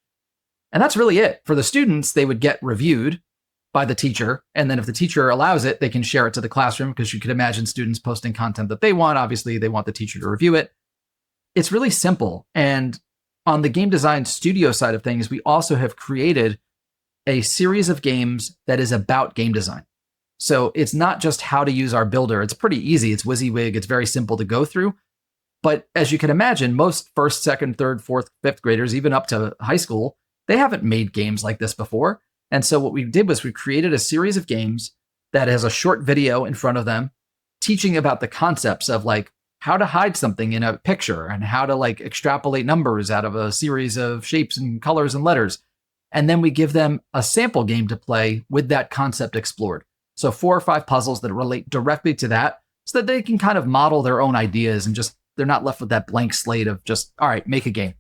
And that's really it. For the students, they would get reviewed by the teacher. And then if the teacher allows it, they can share it to the classroom, because you could imagine students posting content that they want. Obviously, they want the teacher to review it. It's really simple. And on the game design studio side of things, we also have created a series of games that is about game design. So it's not just how to use our builder. It's pretty easy. It's WYSIWYG. It's very simple to go through. But as you can imagine, most first, second, third, fourth, fifth graders, even up to high school, they haven't made games like this before. And so what we did was we created a series of games that has a short video in front of them teaching about the concepts of like how to hide something in a picture and how to like extrapolate numbers out of a series of shapes and colors and letters. And then we give them a sample game to play with that concept explored. So 4 or 5 puzzles that relate directly to that so that they can kind of model their own ideas and just, they're not left with that blank slate of just, all right, make a game.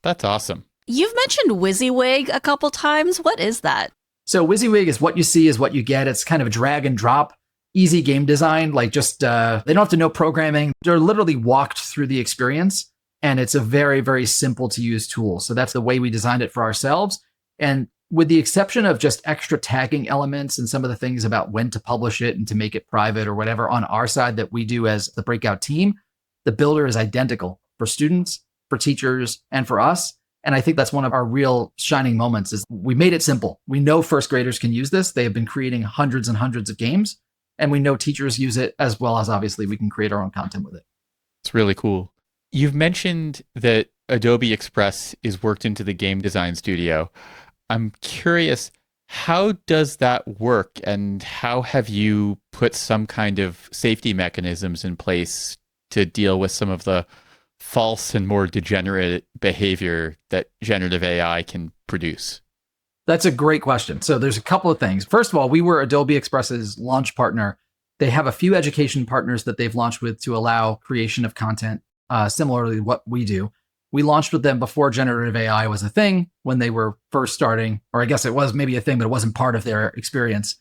That's awesome. You've mentioned WYSIWYG a couple times. What is that? So WYSIWYG is what you see is what you get. It's kind of drag and drop, easy game design. Like just, they don't have to know programming. They're literally walked through the experience. And it's a very, very simple to use tool. So that's the way we designed it for ourselves. And with the exception of just extra tagging elements and some of the things about when to publish it and to make it private or whatever on our side that we do as the Breakout team, the builder is identical for students, for teachers, and for us. And I think that's one of our real shining moments is we made it simple. We know first graders can use this. They have been creating hundreds and hundreds of games, and we know teachers use it as well as obviously we can create our own content with it. It's really cool. You've mentioned that Adobe Express is worked into the game design studio. I'm curious, how does that work and how have you put some kind of safety mechanisms in place to deal with some of the false and more degenerate behavior that generative AI can produce? That's a great question. So there's a couple of things. First of all, we were Adobe Express's launch partner. They have a few education partners that they've launched with to allow creation of content, similarly to what we do. We launched with them before generative AI was a thing when they were first starting, or I guess it was maybe a thing, but it wasn't part of their experience.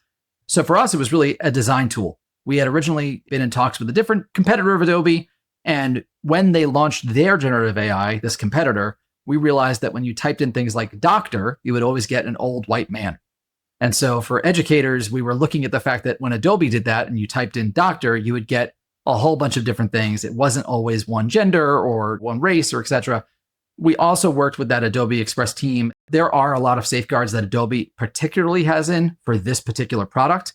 So for us, it was really a design tool. We had originally been in talks with a different competitor of Adobe. And when they launched their generative AI, this competitor, we realized that when you typed in things like doctor, you would always get an old white man. And so for educators, we were looking at the fact that when Adobe did that and you typed in doctor, you would get a whole bunch of different things. It wasn't always one gender or one race or et cetera. We also worked with that Adobe Express team. There are a lot of safeguards that Adobe particularly has in for this particular product.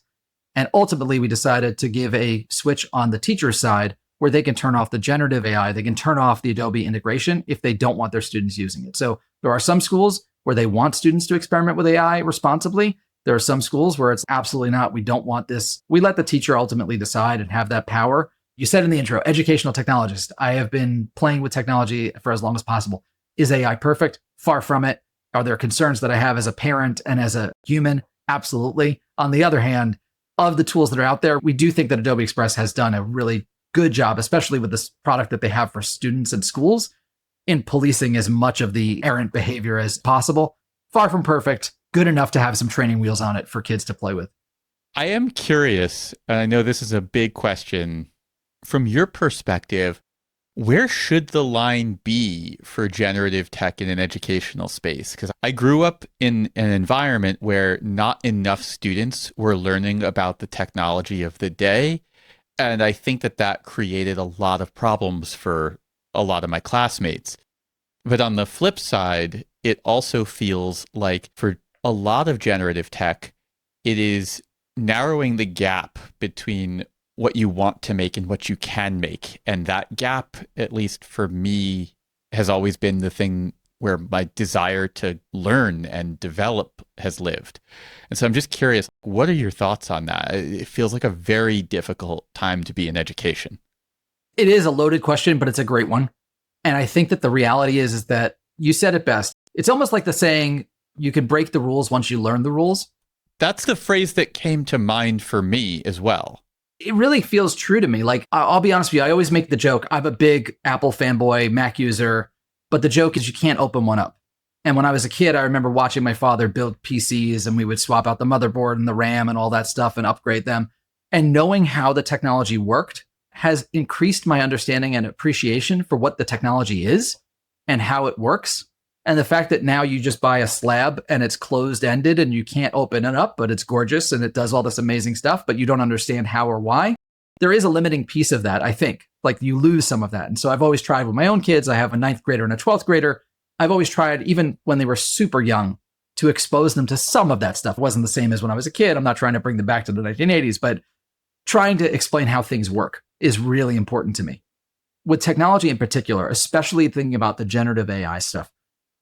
And ultimately, we decided to give a switch on the teacher's side where they can turn off the generative AI. They can turn off the Adobe integration if they don't want their students using it. So there are some schools where they want students to experiment with AI responsibly. There are some schools where it's absolutely not. We don't want this. We let the teacher ultimately decide and have that power. You said in the intro, educational technologist. I have been playing with technology for as long as possible. Is AI perfect? Far from it. Are there concerns that I have as a parent and as a human? Absolutely. On the other hand, of the tools that are out there, we do think that Adobe Express has done a really good job, especially with this product that they have for students and schools, in policing as much of the errant behavior as possible. Far from perfect, good enough to have some training wheels on it for kids to play with. I am curious, and I know this is a big question. From your perspective, where should the line be for generative tech in an educational space? Because I grew up in an environment where not enough students were learning about the technology of the day. And I think that that created a lot of problems for a lot of my classmates. But on the flip side, it also feels like for a lot of generative tech, it is narrowing the gap between what you want to make and what you can make. And that gap, at least for me, has always been the thing where my desire to learn and develop has lived. And so I'm just curious, what are your thoughts on that? It feels like a very difficult time to be in education. It is a loaded question, but it's a great one. And I think that the reality is that you said it best. It's almost like the saying, you can break the rules once you learn the rules. That's the phrase that came to mind for me as well. It really feels true to me. Like, I'll be honest with you, I always make the joke, I'm a big Apple fanboy, Mac user, but the joke is you can't open one up. And when I was a kid, I remember watching my father build PCs and we would swap out the motherboard and the RAM and all that stuff and upgrade them. And knowing how the technology worked has increased my understanding and appreciation for what the technology is and how it works. And the fact that now you just buy a slab and it's closed-ended and you can't open it up, but it's gorgeous and it does all this amazing stuff, but you don't understand how or why. There is a limiting piece of that, I think. Like you lose some of that. And so I've always tried with my own kids. I have a 9th grader and a 12th grader. I've always tried, even when they were super young, to expose them to some of that stuff. It wasn't the same as when I was a kid. I'm not trying to bring them back to the 1980s, but trying to explain how things work is really important to me. With technology in particular, especially thinking about the generative AI stuff,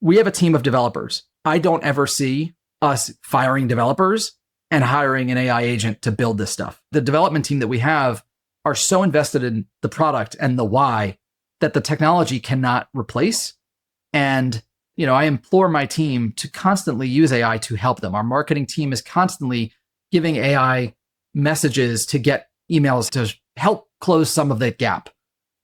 we have a team of developers. I don't ever see us firing developers and hiring an AI agent to build this stuff. The development team that we have are so invested in the product and the why that the technology cannot replace. And, I implore my team to constantly use AI to help them. Our marketing team is constantly giving AI messages to get emails to help close some of that gap.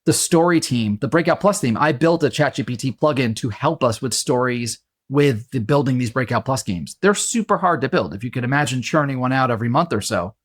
The story team, the Breakout Plus team, I built a ChatGPT plugin to help us with stories with building these Breakout Plus games. They're super hard to build. If you could imagine churning one out every month or so,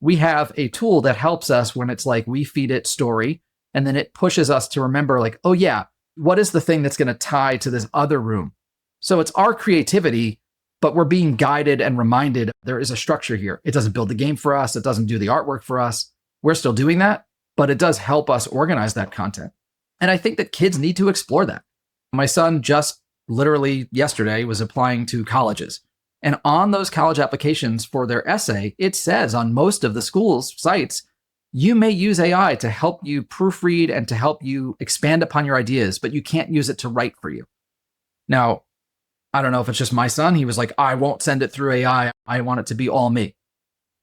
we have a tool that helps us when it's like we feed it story and then it pushes us to remember like, oh yeah, what is the thing that's going to tie to this other room? So it's our creativity, but we're being guided and reminded there is a structure here. It doesn't build the game for us. It doesn't do the artwork for us. We're still doing that, but it does help us organize that content. And I think that kids need to explore that. My son just literally yesterday was applying to colleges. And on those college applications for their essay, it says on most of the school's sites, you may use AI to help you proofread and to help you expand upon your ideas, but you can't use it to write for you. Now, I don't know if it's just my son. He was like, I won't send it through AI. I want it to be all me.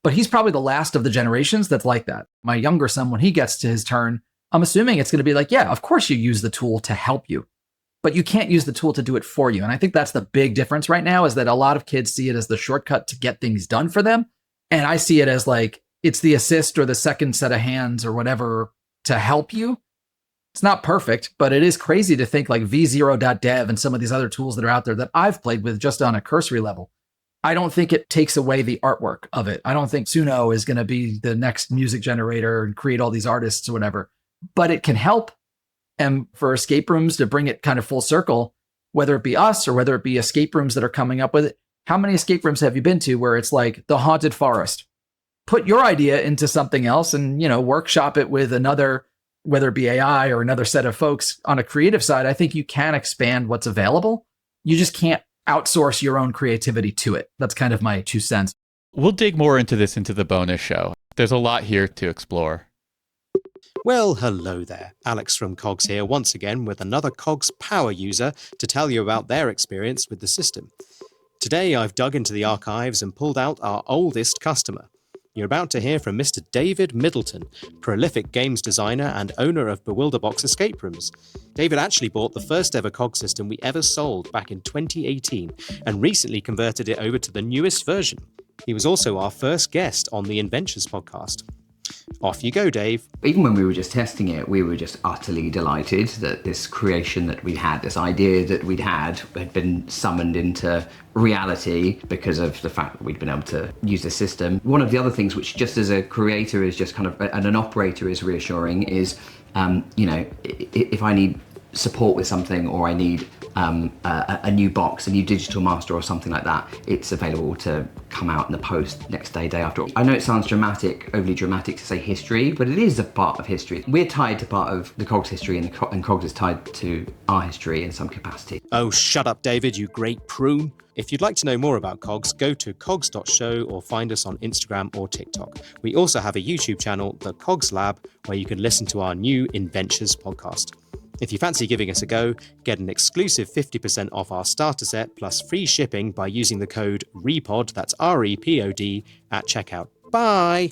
But he's probably the last of the generations that's like that. My younger son, when he gets to his turn, I'm assuming it's going to be like, yeah, of course you use the tool to help you, but you can't use the tool to do it for you. And I think that's the big difference right now is that a lot of kids see it as the shortcut to get things done for them. And I see it as like, it's the assist or the second set of hands or whatever to help you. It's not perfect, but it is crazy to think like v0.dev and some of these other tools that are out there that I've played with just on a cursory level. I don't think it takes away the artwork of it. I don't think Suno is going to be the next music generator and create all these artists or whatever, but it can help. And for escape rooms to bring it kind of full circle, whether it be us or whether it be escape rooms that are coming up with it, how many escape rooms have you been to where it's like the haunted forest? Put your idea into something else and, workshop it with another, whether it be AI or another set of folks on a creative side. I think you can expand what's available. You just can't outsource your own creativity to it. That's kind of my 2 cents. We'll dig more into this into the bonus show. There's a lot here to explore. Well, hello there. Alex from Cogs here once again with another Cogs power user to tell you about their experience with the system. Today I've dug into the archives and pulled out our oldest customer. You're about to hear from Mr. David Middleton, prolific games designer and owner of Bewilderbox Escape Rooms. David actually bought the first ever COG system we ever sold back in 2018 and recently converted it over to the newest version. He was also our first guest on the Inventures podcast. Off you go, Dave. Even when we were just testing it, we were just utterly delighted that this creation that we had, this idea that we'd had been summoned into reality because of the fact that we'd been able to use the system. One of the other things which just as a creator is just kind of, and an operator is reassuring is, if I need support with something or I need a new box, a new digital master or something like that, it's available to come out in the post next day, day after. I know it sounds overly dramatic to say history, but it is a part of history. We're tied to part of the COGS history and COGS is tied to our history in some capacity. Oh, shut up, David, you great prune. If you'd like to know more about COGS, go to cogs.show or find us on Instagram or TikTok. We also have a YouTube channel, The COGS Lab, where you can listen to our new Inventures podcast. If you fancy giving us a go, get an exclusive 50% off our starter set plus free shipping by using the code REPOD, that's REPOD, at checkout. Bye!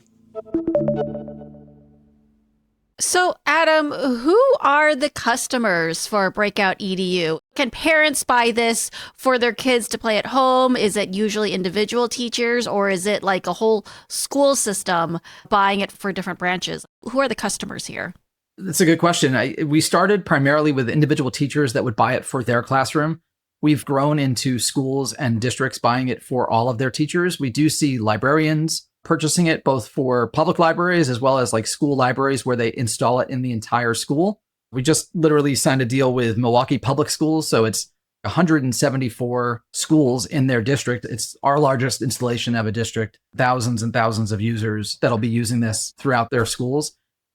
So, Adam, who are the customers for Breakout EDU? Can parents buy this for their kids to play at home? Is it usually individual teachers, or is it like a whole school system buying it for different branches? Who are the customers here? That's a good question. We started primarily with individual teachers that would buy it for their classroom. We've grown into schools and districts buying it for all of their teachers. We do see librarians purchasing it both for public libraries as well as like school libraries where they install it in the entire school. We just literally signed a deal with Milwaukee Public Schools. So it's 174 schools in their district. It's our largest installation of a district, thousands and thousands of users that'll be using this throughout their schools.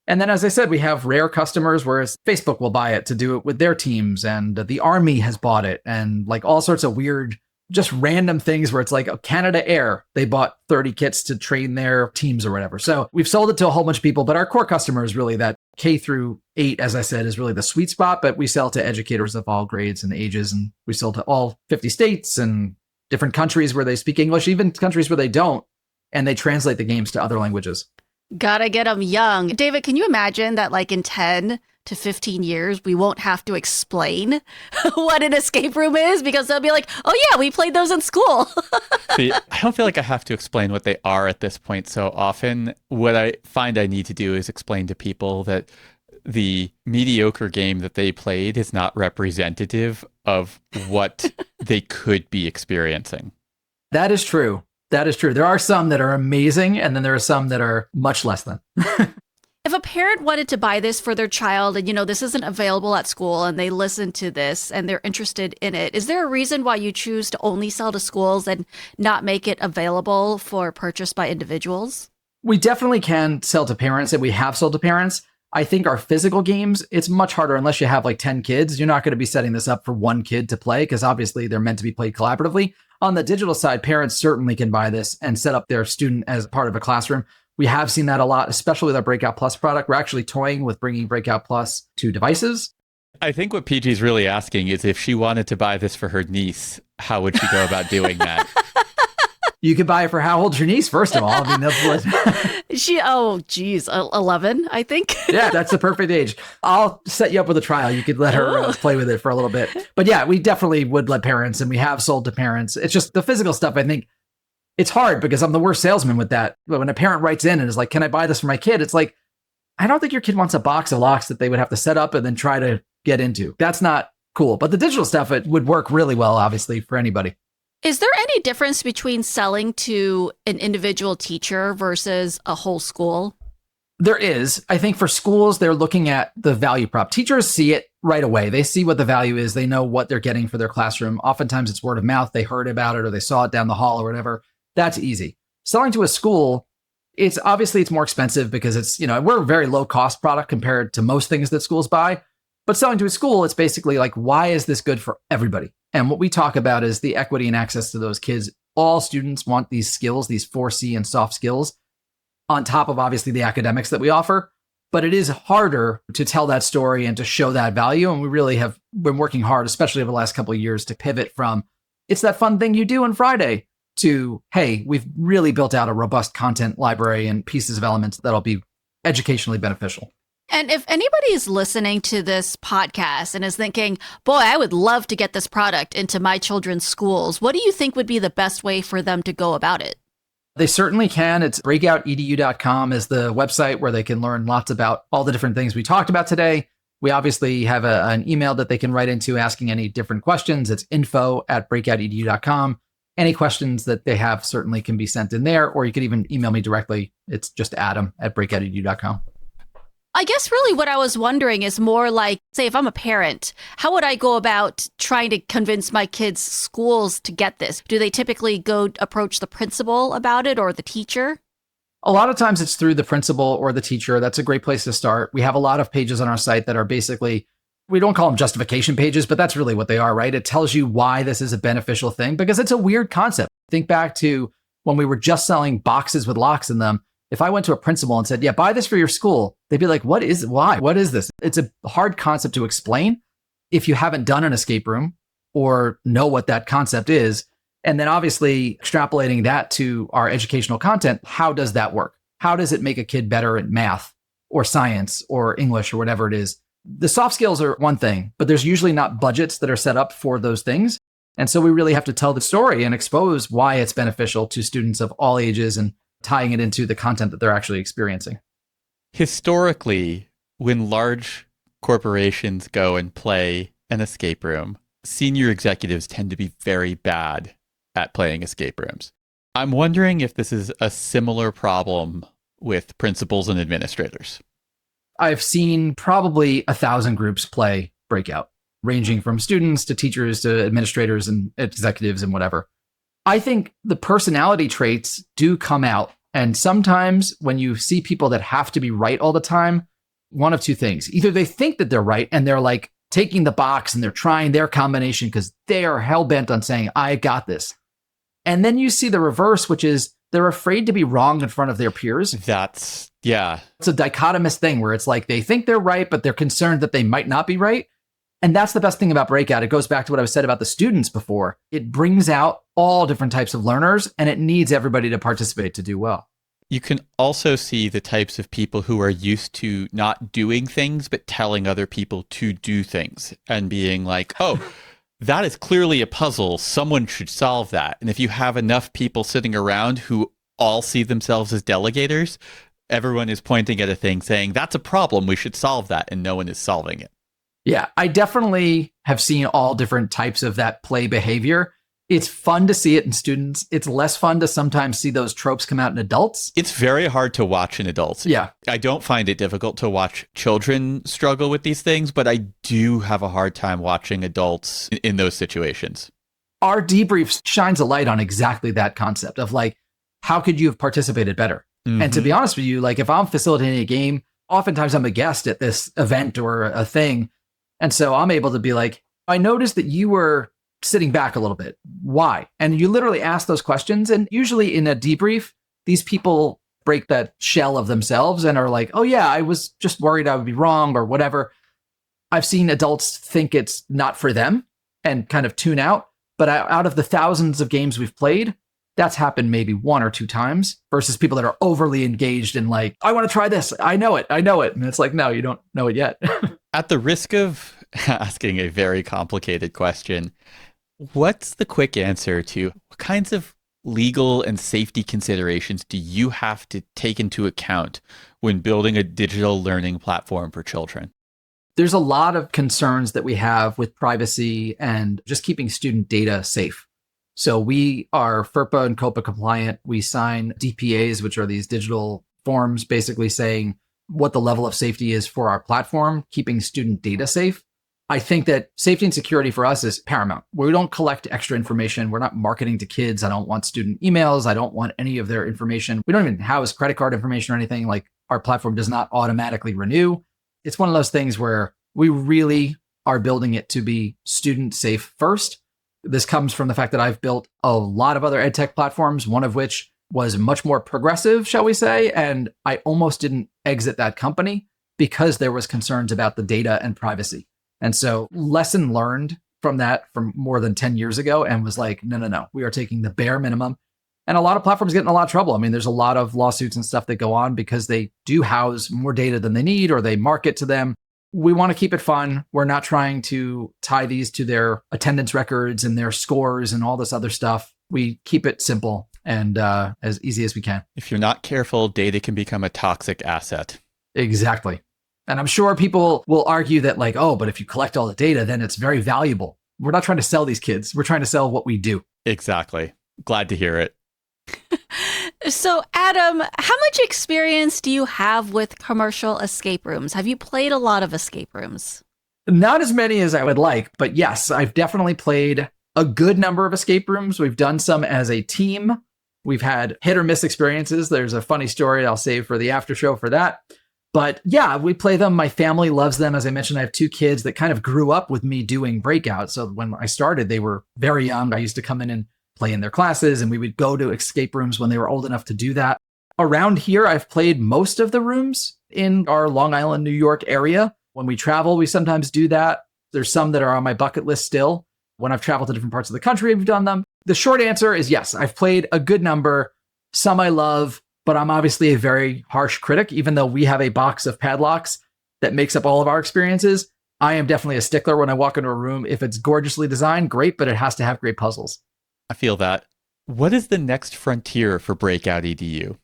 And then, as I said, we have rare customers, whereas Facebook will buy it to do it with their teams, and the Army has bought it, and like all sorts of weird, just random things where it's like Canada Air, they bought 30 kits to train their teams or whatever. So we've sold it to a whole bunch of people, but our core customer is really that K through 8, as I said, is really the sweet spot, but we sell to educators of all grades and ages, and we sell to all 50 states and different countries where they speak English, even countries where they don't, and they translate the games to other languages. Gotta get them young. David, can you imagine that like in 10 to 15 years, we won't have to explain what an escape room is because they'll be like, oh yeah, we played those in school. See, I don't feel like I have to explain what they are at this point so often. What I find I need to do is explain to people that the mediocre game that they played is not representative of what they could be experiencing. That is true. That is true. There are some that are amazing, and then there are some that are much less than. If a parent wanted to buy this for their child and, this isn't available at school and they listen to this and they're interested in it, is there a reason why you choose to only sell to schools and not make it available for purchase by individuals? We definitely can sell to parents, and we have sold to parents. I think our physical games, it's much harder unless you have like 10 kids. You're not going to be setting this up for one kid to play because obviously they're meant to be played collaboratively. On the digital side, parents certainly can buy this and set up their student as part of a classroom. We have seen that a lot, especially with our Breakout Plus product. We're actually toying with bringing Breakout Plus to devices. I think what PG's really asking is if she wanted to buy this for her niece, how would she go about doing that? You could buy it for how old's your niece, first of all. I mean, that's 11, I think. Yeah, that's the perfect age. I'll set you up with a trial. You could let her play with it for a little bit. But yeah, we definitely would let parents, and we have sold to parents. It's just the physical stuff, I think, it's hard because I'm the worst salesman with that. But when a parent writes in and is like, can I buy this for my kid? It's like, I don't think your kid wants a box of locks that they would have to set up and then try to get into. That's not cool. But the digital stuff, it would work really well, obviously, for anybody. Is there any difference between selling to an individual teacher versus a whole school? There is. I think for schools, they're looking at the value prop. Teachers see it right away. They see what the value is. They know what they're getting for their classroom. Oftentimes it's word of mouth. They heard about it or they saw it down the hall or whatever. That's easy. Selling to a school, it's more expensive because it's, we're a very low cost product compared to most things that schools buy. But selling to a school, it's basically like, why is this good for everybody? And what we talk about is the equity and access to those kids. All students want these skills, these 4C and soft skills, on top of obviously the academics that we offer. But it is harder to tell that story and to show that value. And we really have been working hard, especially over the last couple of years, to pivot from it's that fun thing you do on Friday to, hey, we've really built out a robust content library and pieces of elements that'll be educationally beneficial. And if anybody is listening to this podcast and is thinking, boy, I would love to get this product into my children's schools, what do you think would be the best way for them to go about it? They certainly can. It's breakoutedu.com is the website where they can learn lots about all the different things we talked about today. We obviously have an email that they can write into asking any different questions. It's info@breakoutedu.com. Any questions that they have certainly can be sent in there, or you could even email me directly. It's just adam@breakoutedu.com. I guess really what I was wondering is more like, say, if I'm a parent, how would I go about trying to convince my kids' schools to get this? Do they typically go approach the principal about it or the teacher? A lot of times it's through the principal or the teacher. That's a great place to start. We have a lot of pages on our site that are basically, we don't call them justification pages, but that's really what they are, right? It tells you why this is a beneficial thing because it's a weird concept. Think back to when we were just selling boxes with locks in them. If I went to a principal and said, yeah, buy this for your school, they'd be like, why? What is this? It's a hard concept to explain if you haven't done an escape room or know what that concept is. And then obviously extrapolating that to our educational content, how does that work? How does it make a kid better at math or science or English or whatever it is? The soft skills are one thing, but there's usually not budgets that are set up for those things. And so we really have to tell the story and expose why it's beneficial to students of all ages and tying it into the content that they're actually experiencing. Historically, when large corporations go and play an escape room, senior executives tend to be very bad at playing escape rooms. I'm wondering if this is a similar problem with principals and administrators. I've seen probably 1,000 groups play Breakout, ranging from students to teachers to administrators and executives and whatever. I think the personality traits do come out. And sometimes when you see people that have to be right all the time, one of two things. Either they think that they're right and they're like taking the box and they're trying their combination because they are hell-bent on saying, I got this. And then you see the reverse, which is they're afraid to be wrong in front of their peers. Yeah. It's a dichotomous thing where it's like they think they're right, but they're concerned that they might not be right. And that's the best thing about Breakout. It goes back to what I said about the students before. It brings out all different types of learners, and it needs everybody to participate to do well. You can also see the types of people who are used to not doing things, but telling other people to do things and being like, oh, that is clearly a puzzle. Someone should solve that. And if you have enough people sitting around who all see themselves as delegators, everyone is pointing at a thing saying, that's a problem. We should solve that. And no one is solving it. Yeah, I definitely have seen all different types of that play behavior. It's fun to see it in students. It's less fun to sometimes see those tropes come out in adults. It's very hard to watch in adults. Yeah. I don't find it difficult to watch children struggle with these things, but I do have a hard time watching adults in those situations. Our debrief shines a light on exactly that concept of like, how could you have participated better? Mm-hmm. And to be honest with you, like if I'm facilitating a game, oftentimes I'm a guest at this event or a thing. And so I'm able to be like, I noticed that you were sitting back a little bit. Why? And you literally ask those questions. And usually in a debrief, these people break that shell of themselves and are like, oh yeah, I was just worried I would be wrong or whatever. I've seen adults think it's not for them and kind of tune out. But out of the thousands of games we've played, that's happened maybe one or two times versus people that are overly engaged and like, I want to try this. I know it. And it's like, no, you don't know it yet. At the risk of asking a very complicated question, what's the quick answer to what kinds of legal and safety considerations do you have to take into account when building a digital learning platform for children? There's a lot of concerns that we have with privacy and just keeping student data safe. So we are FERPA and COPA compliant. We sign DPAs, which are these digital forms basically saying what the level of safety is for our platform, keeping student data safe. I think that safety and security for us is paramount. We don't collect extra information. We're not marketing to kids. I don't want student emails. I don't want any of their information. We don't even house credit card information or anything. Like our platform does not automatically renew. It's one of those things where we really are building it to be student safe first. This comes from the fact that I've built a lot of other ed tech platforms, one of which was much more progressive, shall we say, and I almost didn't exit that company because there was concerns about the data and privacy. And so lesson learned from that from more than 10 years ago and was like, no, we are taking the bare minimum. And a lot of platforms get in a lot of trouble. I mean, there's a lot of lawsuits and stuff that go on because they do house more data than they need or they market to them. We want to keep it fun. We're not trying to tie these to their attendance records and their scores and all this other stuff. We keep it simple and as easy as we can. If you're not careful, data can become a toxic asset. Exactly. And I'm sure people will argue that like, oh, but if you collect all the data, then it's very valuable. We're not trying to sell these kids. We're trying to sell what we do. Exactly. Glad to hear it. So, Adam, how much experience do you have with commercial escape rooms? Have you played a lot of escape rooms? Not as many as I would like, but yes, I've definitely played a good number of escape rooms. We've done some as a team. We've had hit or miss experiences. There's a funny story I'll save for the after show for that. But yeah, we play them. My family loves them. As I mentioned, I have two kids that kind of grew up with me doing Breakout. So when I started, they were very young. I used to come in and play in their classes, and we would go to escape rooms when they were old enough to do that. Around here, I've played most of the rooms in our Long Island, New York area. When we travel, we sometimes do that. There's some that are on my bucket list still. When I've traveled to different parts of the country, we've done them. The short answer is yes, I've played a good number. Some I love, but I'm obviously a very harsh critic. Even though we have a box of padlocks that makes up all of our experiences, I am definitely a stickler when I walk into a room. If it's gorgeously designed, great, but it has to have great puzzles. I feel that. What is the next frontier for Breakout EDU?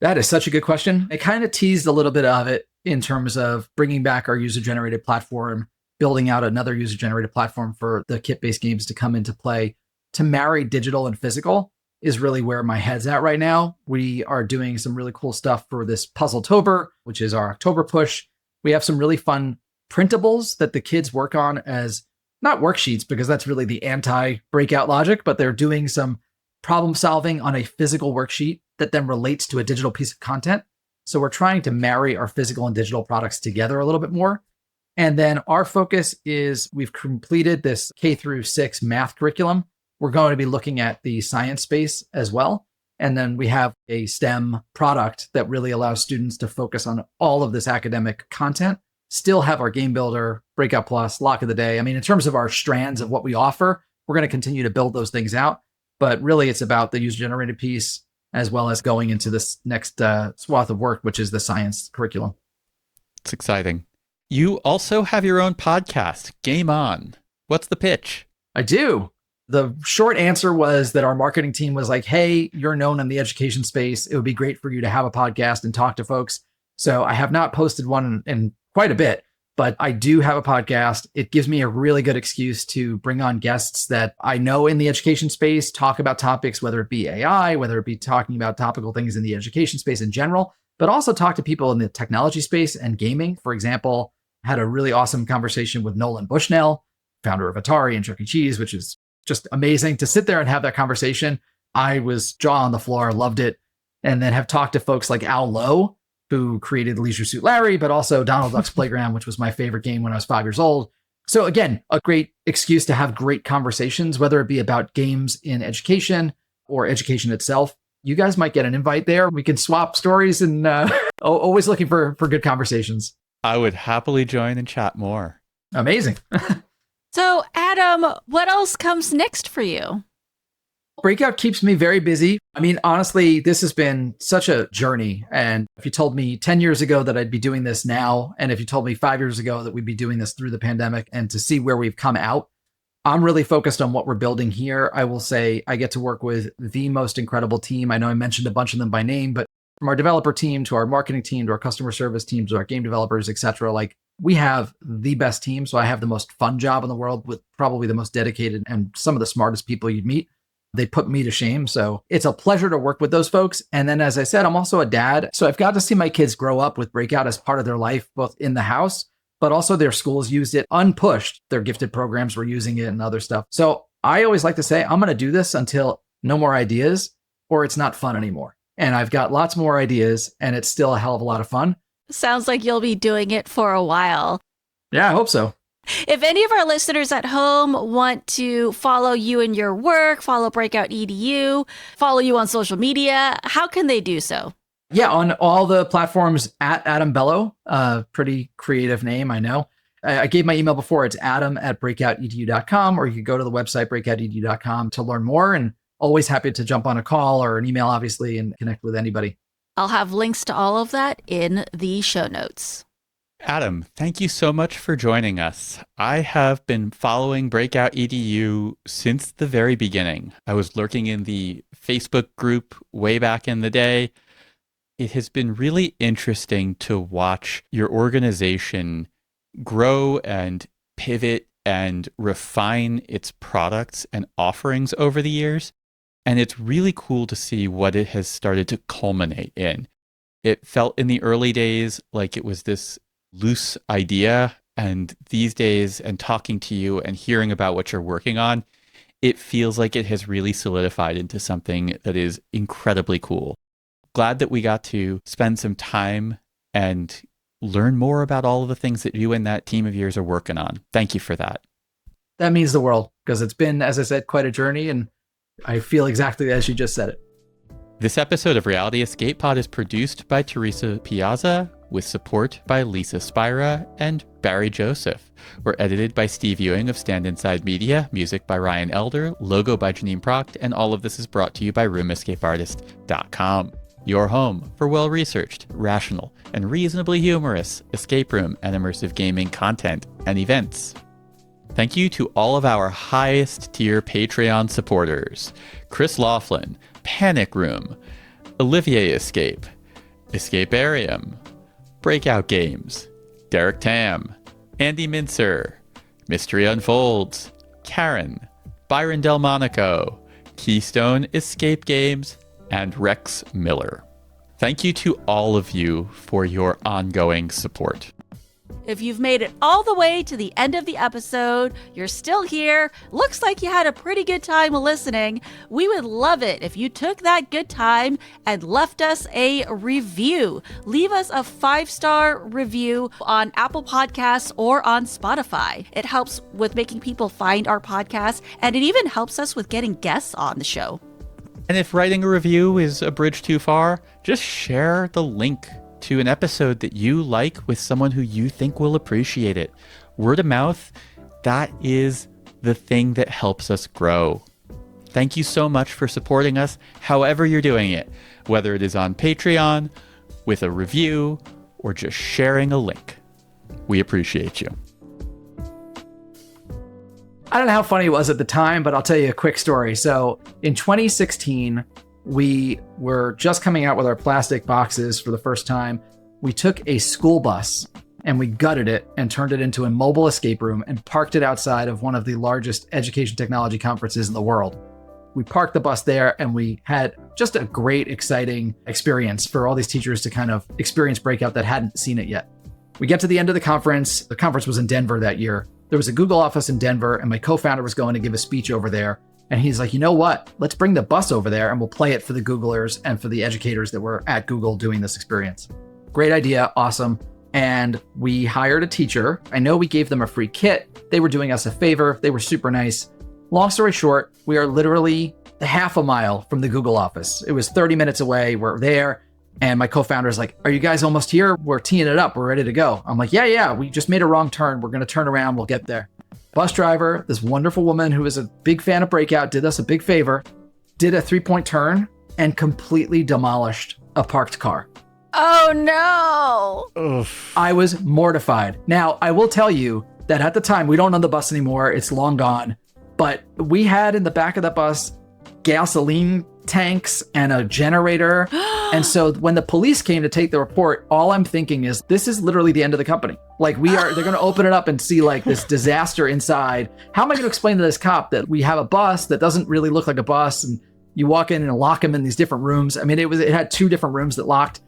That is such a good question. I kind of teased a little bit of it in terms of bringing back our user-generated platform, building out another user-generated platform for the kit-based games to come into play. To marry digital and physical is really where my head's at right now. We are doing some really cool stuff for this Puzzletober, which is our October push. We have some really fun printables that the kids work on as not worksheets, because that's really the anti-Breakout logic, but they're doing some problem solving on a physical worksheet that then relates to a digital piece of content. So we're trying to marry our physical and digital products together a little bit more. And then our focus is we've completed this K through 6 math curriculum. We're going to be looking at the science space as well. And then we have a STEM product that really allows students to focus on all of this academic content still have our game builder, Breakout Plus, Lock of the Day. I mean, in terms of our strands of what we offer, we're going to continue to build those things out. But really, it's about the user-generated piece as well as going into this next swath of work, which is the science curriculum. It's exciting. You also have your own podcast, Game On. What's the pitch? I do. The short answer was that our marketing team was like, hey, you're known in the education space. It would be great for you to have a podcast and talk to folks. So I have not posted one in quite a bit, but I do have a podcast. It gives me a really good excuse to bring on guests that I know in the education space, talk about topics, whether it be AI, whether it be talking about topical things in the education space in general, but also talk to people in the technology space and gaming. For example, I had a really awesome conversation with Nolan Bushnell, founder of Atari and Chuck E. Cheese, which is just amazing to sit there and have that conversation. I was jaw on the floor, loved it. And then have talked to folks like Al Lowe, who created Leisure Suit Larry, but also Donald Duck's Playground, which was my favorite game when I was 5 years old. So again, a great excuse to have great conversations, whether it be about games in education or education itself. You guys might get an invite there. We can swap stories and always looking for good conversations. I would happily join and chat more. Amazing. So, Adam, what else comes next for you? Breakout keeps me very busy. I mean, honestly, this has been such a journey. And if you told me 10 years ago that I'd be doing this now, and if you told me 5 years ago that we'd be doing this through the pandemic, and to see where we've come out, I'm really focused on what we're building here. I will say I get to work with the most incredible team. I know I mentioned a bunch of them by name, but from our developer team to our marketing team to our customer service team to our game developers, et cetera, like we have the best team. So I have the most fun job in the world with probably the most dedicated and some of the smartest people you'd meet. They put me to shame. So it's a pleasure to work with those folks. And then, as I said, I'm also a dad. So I've got to see my kids grow up with Breakout as part of their life, both in the house, but also their schools used it unpushed. Their gifted programs were using it and other stuff. So I always like to say, I'm going to do this until no more ideas or it's not fun anymore. And I've got lots more ideas and it's still a hell of a lot of fun. Sounds like you'll be doing it for a while. Yeah, I hope so. If any of our listeners at home want to follow you in your work, follow Breakout EDU, follow you on social media, how can they do so? Yeah, on all the platforms at Adam Bellow. Pretty creative name, I know. I gave my email before. It's adam@breakoutedu.com, or you can go to the website breakoutedu.com to learn more. And always happy to jump on a call or an email, obviously, and connect with anybody. I'll have links to all of that in the show notes. Adam, thank you so much for joining us. I have been following Breakout EDU since the very beginning. I was lurking in the Facebook group way back in the day. It has been really interesting to watch your organization grow and pivot and refine its products and offerings over the years. And it's really cool to see what it has started to culminate in. It felt in the early days like it was this loose idea, and these days, and talking to you and hearing about what you're working on, it feels like it has really solidified into something that is incredibly cool. Glad that we got to spend some time and learn more about all of the things that you and that team of yours are working on. Thank you for that. That means the world, because it's been, as I said, quite a journey, and I feel exactly as you just said it. This episode of Reality Escape Pod is produced by Teresa Piazza, with support by Lisa Spira and Barry Joseph. We're edited by Steve Ewing of Stand Inside Media, music by Ryan Elder, logo by Janine Proct, and all of this is brought to you by RoomEscapeArtist.com. Your home for well-researched, rational, and reasonably humorous escape room and immersive gaming content and events. Thank you to all of our highest tier Patreon supporters: Chris Laughlin, Panic Room, Olivier Escape, Escaparium, Breakout Games, Derek Tam, Andy Mincer, Mystery Unfolds, Karen, Byron Delmonico, Keystone Escape Games, and Rex Miller. Thank you to all of you for your ongoing support. If you've made it all the way to the end of the episode, you're still here, looks like you had a pretty good time listening, we would love it if you took that good time and left us a review. Leave us a 5-star review on Apple Podcasts or on Spotify. It helps with making people find our podcast, and it even helps us with getting guests on the show. And if writing a review is a bridge too far, just share the link to an episode that you like with someone who you think will appreciate it. Word of mouth, that is the thing that helps us grow. Thank you so much for supporting us, however you're doing it, whether it is on Patreon, with a review, or just sharing a link. We appreciate you. I don't know how funny it was at the time, but I'll tell you a quick story. So in 2016, we were just coming out with our plastic boxes for the first time. We took a school bus and we gutted it and turned it into a mobile escape room and parked it outside of one of the largest education technology conferences in the world. We parked the bus there and we had just a great, exciting experience for all these teachers to kind of experience Breakout that hadn't seen it yet. We get to the end of the conference. The conference was in Denver that year. There was a Google office in Denver and my co-founder was going to give a speech over there. And he's like, you know what? Let's bring the bus over there and we'll play it for the Googlers and for the educators that were at Google doing this experience. Great idea. Awesome. And we hired a teacher. I know we gave them a free kit. They were doing us a favor. They were super nice. Long story short, we are literally half a mile from the Google office. It was 30 minutes away. We're there. And my co-founder is like, are you guys almost here? We're teeing it up. We're ready to go. I'm like, yeah. We just made a wrong turn. We're going to turn around. We'll get there. Bus driver, this wonderful woman who is a big fan of Breakout, did us a big favor, did a 3-point turn and completely demolished a parked car. Oh no. Oof. I was mortified. Now, I will tell you that at the time, we don't own the bus anymore. It's long gone. But we had in the back of the bus gasoline tanks and a generator. And so when the police came to take the report, all I'm thinking is this is literally the end of the company. Like they're going to open it up and see like this disaster inside. How am I going to explain to this cop that we have a bus that doesn't really look like a bus and you walk in and lock them in these different rooms? I mean, it had 2 different rooms that locked.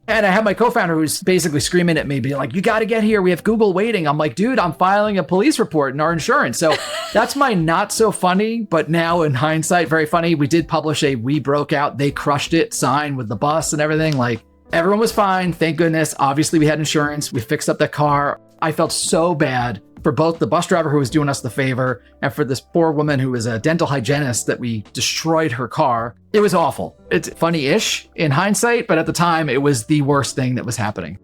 And I had my co-founder who's basically screaming at me, being like, you got to get here. We have Google waiting. I'm like, dude, I'm filing a police report in our insurance. So that's my not so funny, but now in hindsight, very funny. We did publish a "We Broke Out, They Crushed It" sign with the bus and everything. Like everyone was fine. Thank goodness. Obviously we had insurance. We fixed up that car. I felt so bad for both the bus driver who was doing us the favor and for this poor woman who was a dental hygienist that we destroyed her car. It was awful. It's funny-ish in hindsight, but at the time it was the worst thing that was happening.